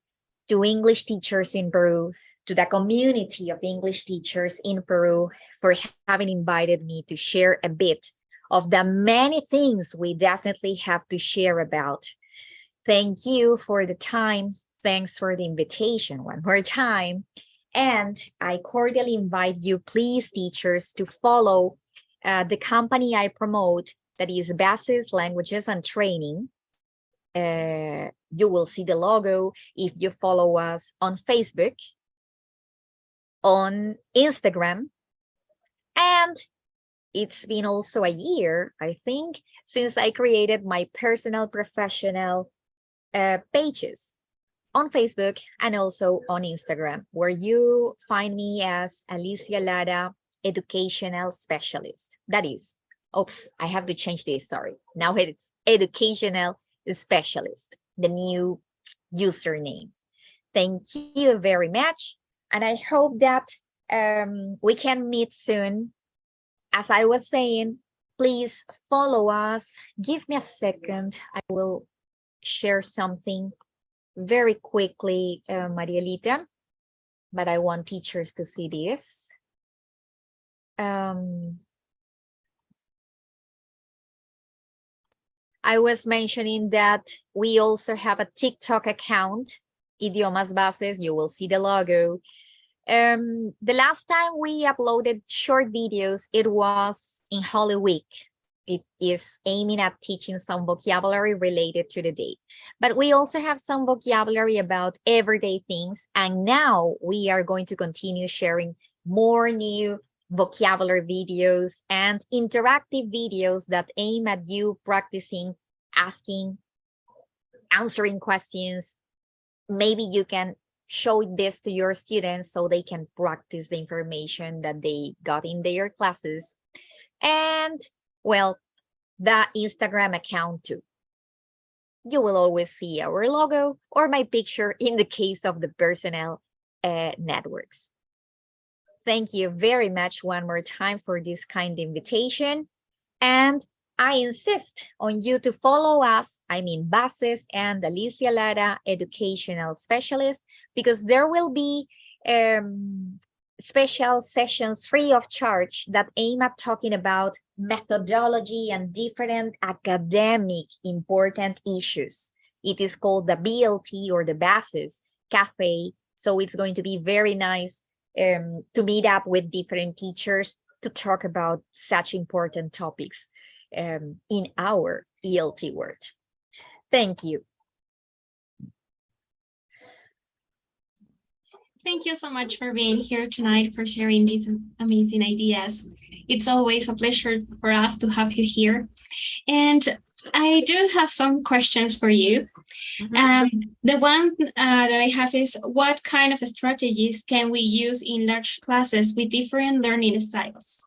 Speaker 3: to English teachers in Peru, to the community of English teachers in Peru for having invited me to share a bit of the many things we definitely have to share about. Thank you for the time. Thanks for the invitation one more time. And I cordially invite you, please, teachers, to follow the company I promote, that is Basis Languages and Training. You will see the logo if you follow us on Facebook, on Instagram, and it's been also a year, I think, since I created my personal professional pages on Facebook and also on Instagram, where you find me as Alicia Lara, Educational Specialist. That is, oops, I have to change this, sorry. Now it's Educational Specialist, the new username. Thank you very much. And I hope that we can meet soon. As I was saying, please follow us. Give me a second. I will share something very quickly, Marielita, but I want teachers to see this. I was mentioning that we also have a TikTok account, Idiomas Bases. You will see the logo. The last time we uploaded short videos, it was in Holy Week. It is aiming at teaching some vocabulary related to the date. But we also have some vocabulary about everyday things. And now we are going to continue sharing more new vocabulary videos and interactive videos that aim at you practicing, asking, answering questions. Maybe you can show this to your students so they can practice the information that they got in their classes. And well, the Instagram account too. you will always see our logo or my picture in the case of the personnel networks. Thank you very much one more time for this kind invitation. And I insist on you to follow us, I mean Bases and Alicia Lara Educational Specialist, because there will be special sessions free of charge that aim at talking about methodology and different academic important issues. It is called the BLT or the Bases Cafe. So it's going to be very nice to meet up with different teachers to talk about such important topics in our ELT world. Thank you.
Speaker 4: Thank you so much for being here tonight, for sharing these amazing ideas. It's always a pleasure for us to have you here. And I do have some questions for you. The one that I have is, what kind of strategies can we use in large classes with different learning styles?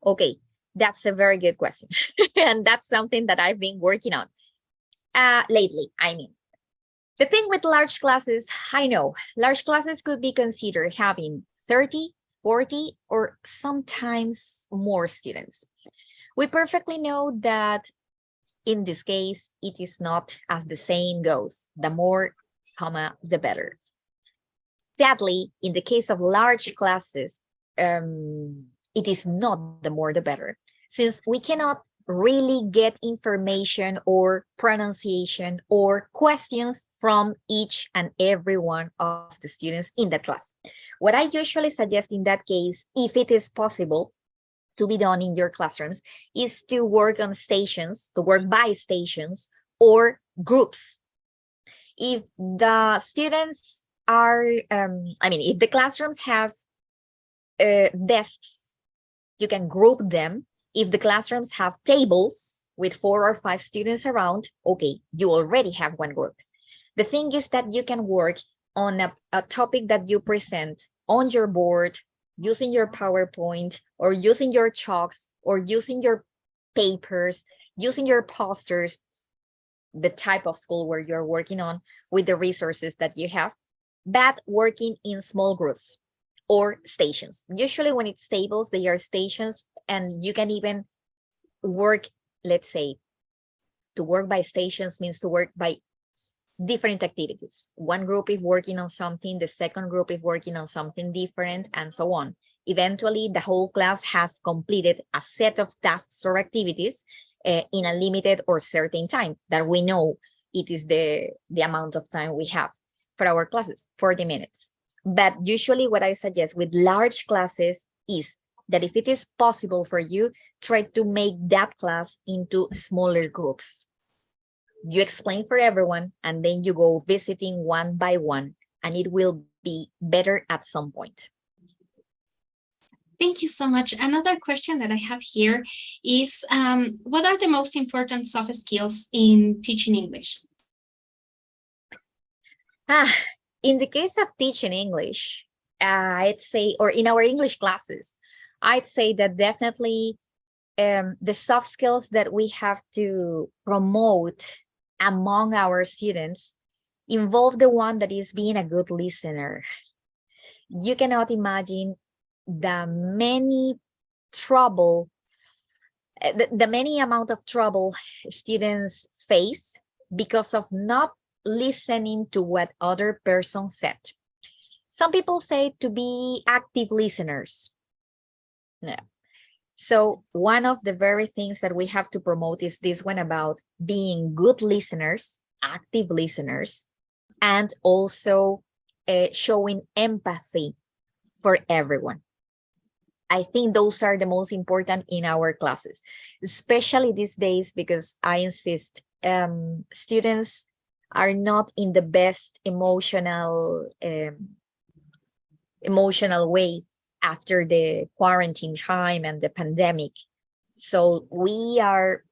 Speaker 3: Okay, that's a very good question. And that's something that I've been working on lately, I mean. The thing with large classes, I know, large classes could be considered having 30, 40, or sometimes more students. We perfectly know that in this case, it is not as the saying goes, the more, the better. Sadly, in the case of large classes, it is not the more the better, since we cannot really get information or pronunciation or questions from each and every one of the students in the class. What I usually suggest in that case, if it is possible to be done in your classrooms, is to work on stations, to work by stations or groups. If the students are, if the classrooms have desks, you can group them. If the classrooms have tables with 4 or 5 students around, okay, you already have one group. The thing is that you can work on a topic that you present on your board, using your PowerPoint, or using your chalks, or using your papers, using your posters, the type of school where you're working on with the resources that you have, but working in small groups or stations. Usually when it's tables, they are stations, and you can even work, let's say, to work by stations means to work by different activities. One group is working on something, the second group is working on something different, and so on. Eventually, the whole class has completed a set of tasks or activities in a limited or certain time that we know it is the amount of time we have for our classes, 40 minutes. But usually what I suggest with large classes is that if it is possible for you, try to make that class into smaller groups. You explain for everyone, and then you go visiting one by one, and it will be better at some point.
Speaker 4: Thank you so much. Another question that I have here is, what are the most important soft skills in teaching English?
Speaker 3: In the case of teaching English, I'd say, or in our English classes, I'd say that definitely the soft skills that we have to promote among our students involve the one that is being a good listener. You cannot imagine the many amount of trouble students face because of not listening to what other person said. Some people say to be active listeners. No. So one of the very things that we have to promote is this one about being good listeners, active listeners, and also showing empathy for everyone. I think those are the most important in our classes, especially these days, because I insist students are not in the best emotional way after the quarantine time and the pandemic. So we are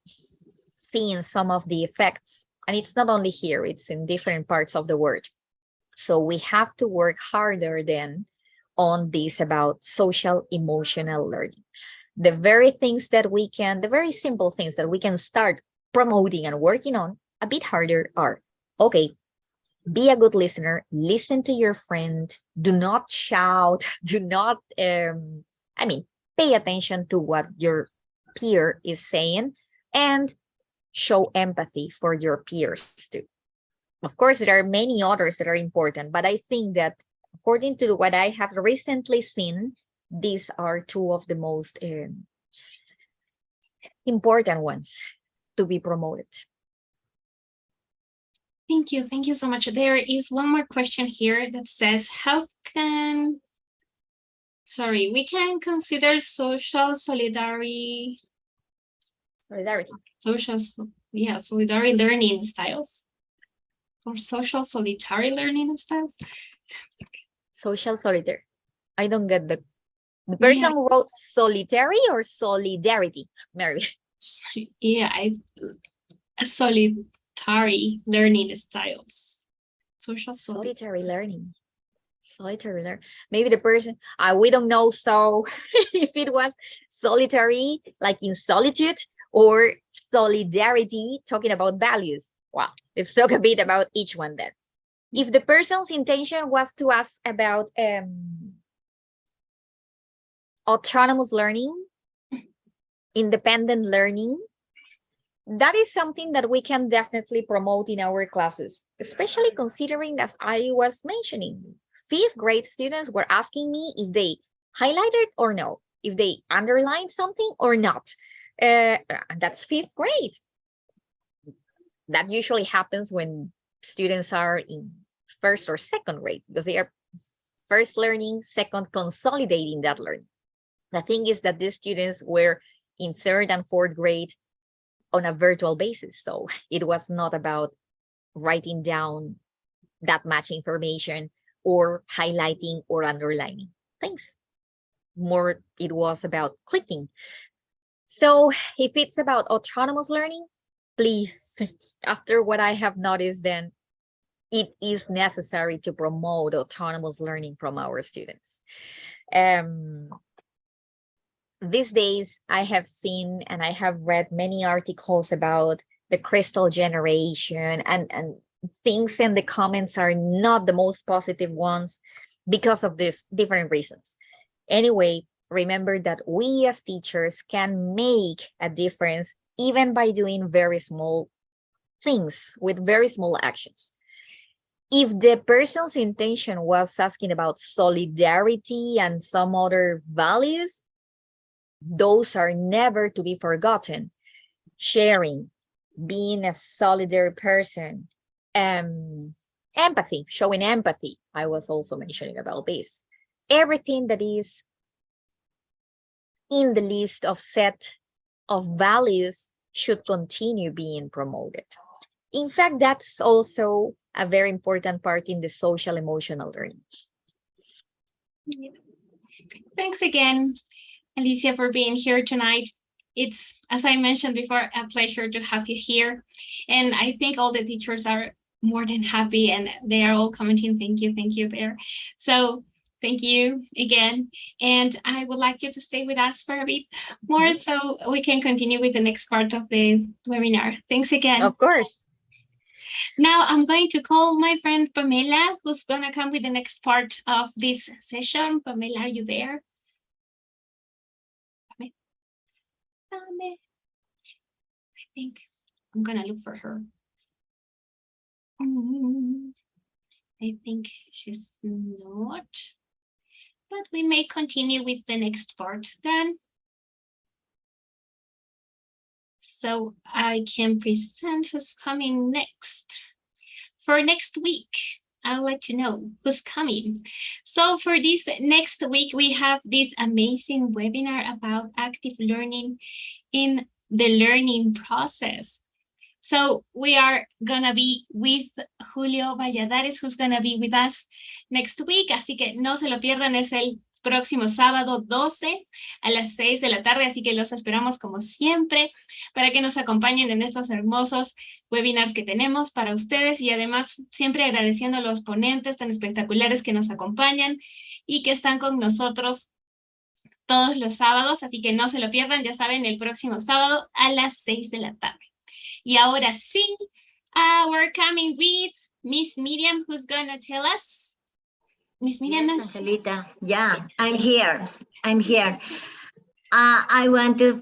Speaker 3: seeing some of the effects, and it's not only here, it's in different parts of the world. So we have to work harder then on this about social emotional learning. The very simple things that we can start promoting and working on a bit harder are, okay, be a good listener, listen to your friend, do not shout, do not, pay attention to what your peer is saying, and show empathy for your peers too. Of course, there are many others that are important, but I think that according to what I have recently seen, these are two of the most important ones to be promoted.
Speaker 4: Thank you. Thank you so much. There is one more question here that says, we can consider solidarity learning styles or social solitary learning styles.
Speaker 3: Social solitary. I don't get the person who wrote solitary or solidarity, Mary.
Speaker 4: Yeah, solitary learning styles.
Speaker 3: Solitary learning. Maybe the person, we don't know. So if it was solitary, like in solitude, or solidarity, talking about values. Well, let's talk a bit about each one then. If the person's intention was to ask about autonomous learning, independent learning, that is something that we can definitely promote in our classes, especially considering, as I was mentioning, 5th grade students were asking me if they highlighted or no, if they underlined something or not. That's 5th grade. That usually happens when students are in 1st or 2nd grade, because they are first learning, second consolidating that learning. The thing is that these students were in 3rd and 4th grade on a virtual basis. So it was not about writing down that much information or highlighting or underlining things. More, it was about clicking. So if it's about autonomous learning, please, after what I have noticed, then it is necessary to promote autonomous learning from our students. These days, I have seen and I have read many articles about the crystal generation, and things in the comments are not the most positive ones because of these different reasons. Anyway, remember that we as teachers can make a difference even by doing very small things with very small actions. If the person's intention was asking about solidarity and some other values, those are never to be forgotten. Sharing, being a solidary person, empathy, showing empathy. I was also mentioning about this. Everything that is in the list of set of values should continue being promoted. In fact, that's also a very important part in the social emotional learning.
Speaker 4: Thanks again, Alicia, for being here tonight. It's, as I mentioned before, a pleasure to have you here. And I think all the teachers are more than happy, and they are all commenting, thank you there. So thank you again. And I would like you to stay with us for a bit more so we can continue with the next part of the webinar. Thanks again.
Speaker 3: Of course.
Speaker 4: Now I'm going to call my friend Pamela, who's going to come with the next part of this session. Pamela, are you there? I think I'm going to look for her. I think she's not, but we may continue with the next part then. So I can present who's coming next. For next week, I'll let you know who's coming. So for this next week, we have this amazing webinar about active learning in the learning process. So we are gonna be with Julio Valladares, who's gonna be with us next week. Así que no se lo pierdan, es el próximo sábado 12 a las 6 de la tarde, así que los esperamos como siempre para que nos acompañen en estos hermosos webinars que tenemos para ustedes, y además siempre agradeciendo a los ponentes tan espectaculares que nos acompañan y que están con nosotros todos los sábados, así que no se lo pierdan, ya saben, el próximo sábado a las 6 de la tarde. Y ahora sí, We're coming with Miss Miriam, who's gonna tell us. Miss Miriam.
Speaker 5: Yes, Angelita. Yeah, I'm here. I'm here. I want to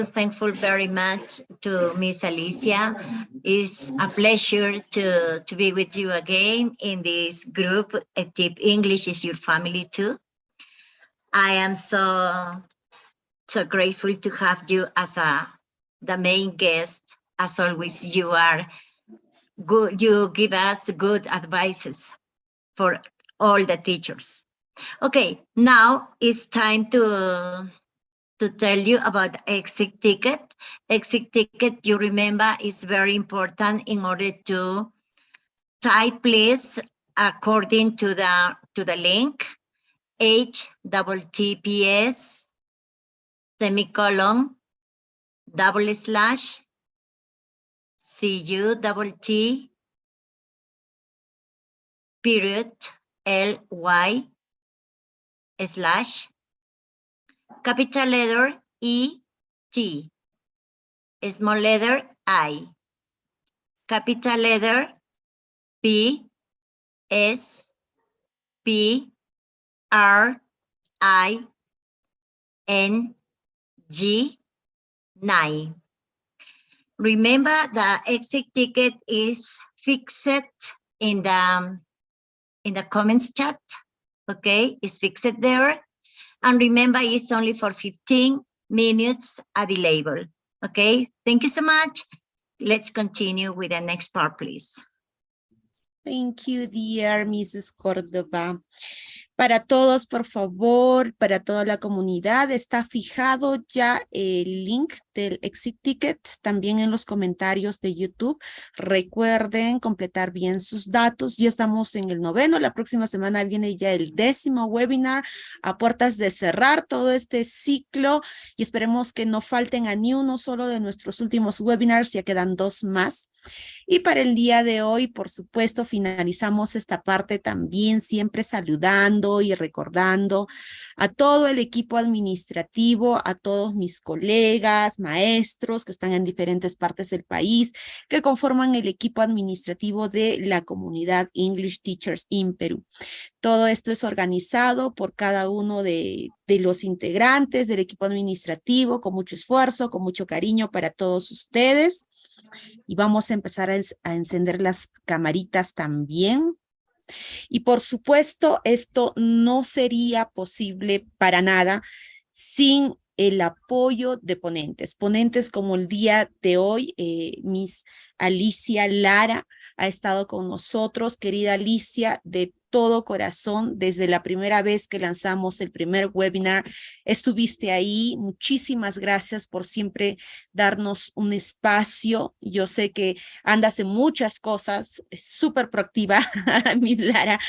Speaker 5: thankful very much to Miss Alicia. It's a pleasure to be with you again in this group. Tip English is your family too. I am so grateful to have you as the main guest. As always, you are good. You give us good advices for all the teachers. Okay, now it's time to tell you about the exit ticket. Exit ticket, you remember, is very important in order to type, please, according to the link, https semicolon / CUTT period LY / capital letter ET, small letter I, capital letter P S P R I N G 9. Remember, the exit ticket is fixed in the comments chat. Okay, it's fixed there. And remember, it's only for 15 minutes available. Okay, thank you so much. Let's continue with the next part, please.
Speaker 1: Thank you, dear Mrs. Córdoba. Para todos, por favor, para toda la comunidad, está fijado ya el link del exit ticket también en los comentarios de YouTube. Recuerden completar bien sus datos. Ya estamos en el 9º. La próxima semana viene ya el 10º webinar a puertas de cerrar todo este ciclo y esperemos que no falten a ni uno solo de nuestros últimos webinars. Ya quedan 2 más. Y para el día de hoy, por supuesto, finalizamos esta parte también siempre saludando y recordando a todo el equipo administrativo, a todos mis colegas, maestros que están en diferentes partes del país, que conforman el equipo administrativo de la comunidad English Teachers in Perú. Todo esto es organizado por cada uno de los integrantes del equipo administrativo, con mucho esfuerzo, con mucho cariño para todos ustedes. Y vamos a empezar a encender las camaritas también. Y por supuesto, esto no sería posible para nada sin el apoyo de ponentes. Ponentes como el día de hoy, Miss Alicia Lara ha estado con nosotros. Querida Alicia, de todo corazón, desde la primera vez que lanzamos el primer webinar, estuviste ahí. Muchísimas gracias por siempre darnos un espacio. Yo sé que andas en muchas cosas, es súper proactiva, Miss Lara,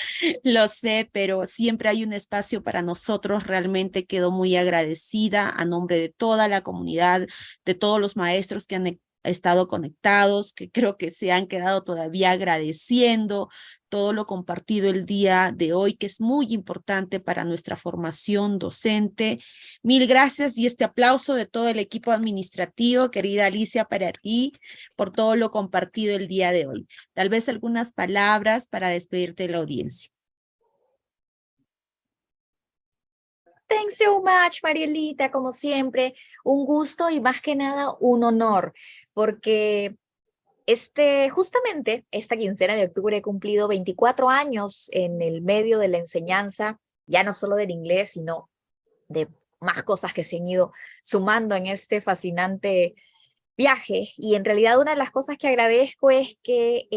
Speaker 1: lo sé, pero siempre hay un espacio para nosotros. Realmente quedo muy agradecida a nombre de toda la comunidad, de todos los maestros que han estado conectados, que creo que se han quedado todavía agradeciendo todo lo compartido el día de hoy, que es muy importante para nuestra formación docente. Mil gracias y este aplauso de todo el equipo administrativo, querida Alicia, para ti, por todo lo compartido el día de hoy. Tal vez algunas palabras para despedirte de la audiencia.
Speaker 3: Thanks so much, Marielita, como siempre, un gusto y más que nada un honor, porque justamente esta quincena de octubre he cumplido 24 años en el medio de la enseñanza, ya no solo del inglés, sino de más cosas que se han ido sumando en este fascinante viaje. Y en realidad una de las cosas que agradezco es que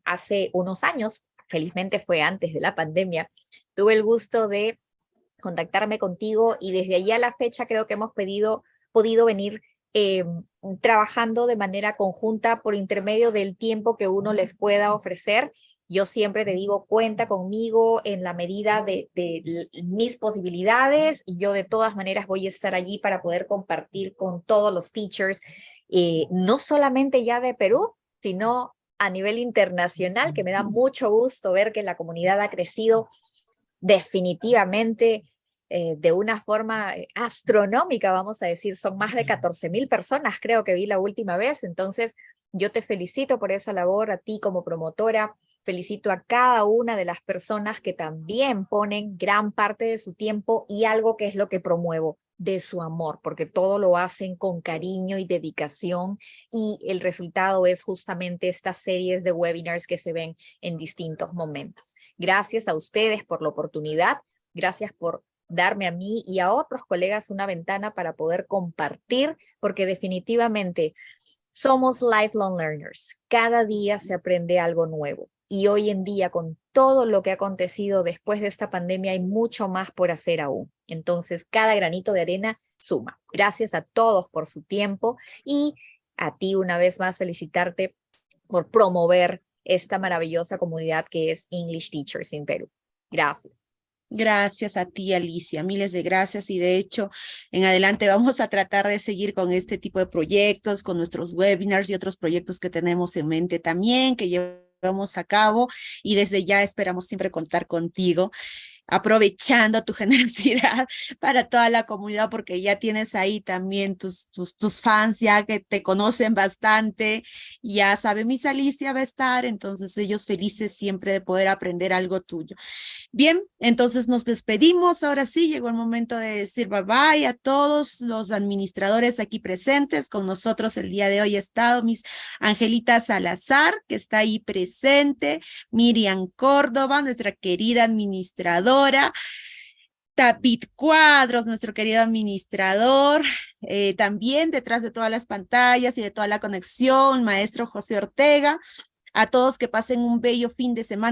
Speaker 3: hace unos años, felizmente fue antes de la pandemia, tuve el gusto de contactarme contigo y desde allí a la fecha creo que hemos podido venir trabajando de manera conjunta por intermedio del tiempo que uno les pueda ofrecer. Yo siempre te digo, cuenta conmigo en la medida de mis posibilidades y yo de todas maneras voy a estar allí para poder compartir con todos los teachers, no solamente ya de Perú, sino a nivel internacional, que me da mucho gusto ver que la comunidad ha crecido definitivamente de una forma astronómica, vamos a decir. Son más de 14,000 personas, creo que vi la última vez. Entonces, Yo te felicito por esa labor, a ti como promotora. Felicito a cada una de las personas que también ponen gran parte de su tiempo y algo que es lo que promuevo, de su amor, porque todo lo hacen con cariño y dedicación y el resultado es justamente estas series de webinars que se ven en distintos momentos. Gracias a ustedes por la oportunidad, gracias por darme a mí y a otros colegas una ventana para poder compartir, porque definitivamente somos lifelong learners. Cada día se aprende algo nuevo. Y hoy en día, con todo lo que ha acontecido después de esta pandemia, hay mucho más por hacer aún. Entonces, cada granito de arena suma. Gracias a todos por su tiempo y a ti una vez más felicitarte por promover esta maravillosa comunidad que es English Teachers in Perú. Gracias.
Speaker 1: Gracias a ti, Alicia, miles de gracias y de hecho en adelante vamos a tratar de seguir con este tipo de proyectos, con nuestros webinars y otros proyectos que tenemos en mente también, que llevamos a cabo y desde ya esperamos siempre contar contigo, aprovechando tu generosidad para toda la comunidad, porque ya tienes ahí también tus fans ya que te conocen bastante, ya saben, Miss Alicia va a estar, entonces ellos felices siempre de poder aprender algo tuyo. Bien, entonces nos despedimos. Ahora sí, llegó el momento de decir bye bye a todos los administradores aquí presentes. Con nosotros el día de hoy ha estado Miss Angelita Salazar, que está ahí presente, Miriam Córdoba, nuestra querida administradora, David Cuadros, nuestro querido administrador, también detrás de todas las pantallas y de toda la conexión, maestro José Ortega. A todos que pasen un bello fin de semana.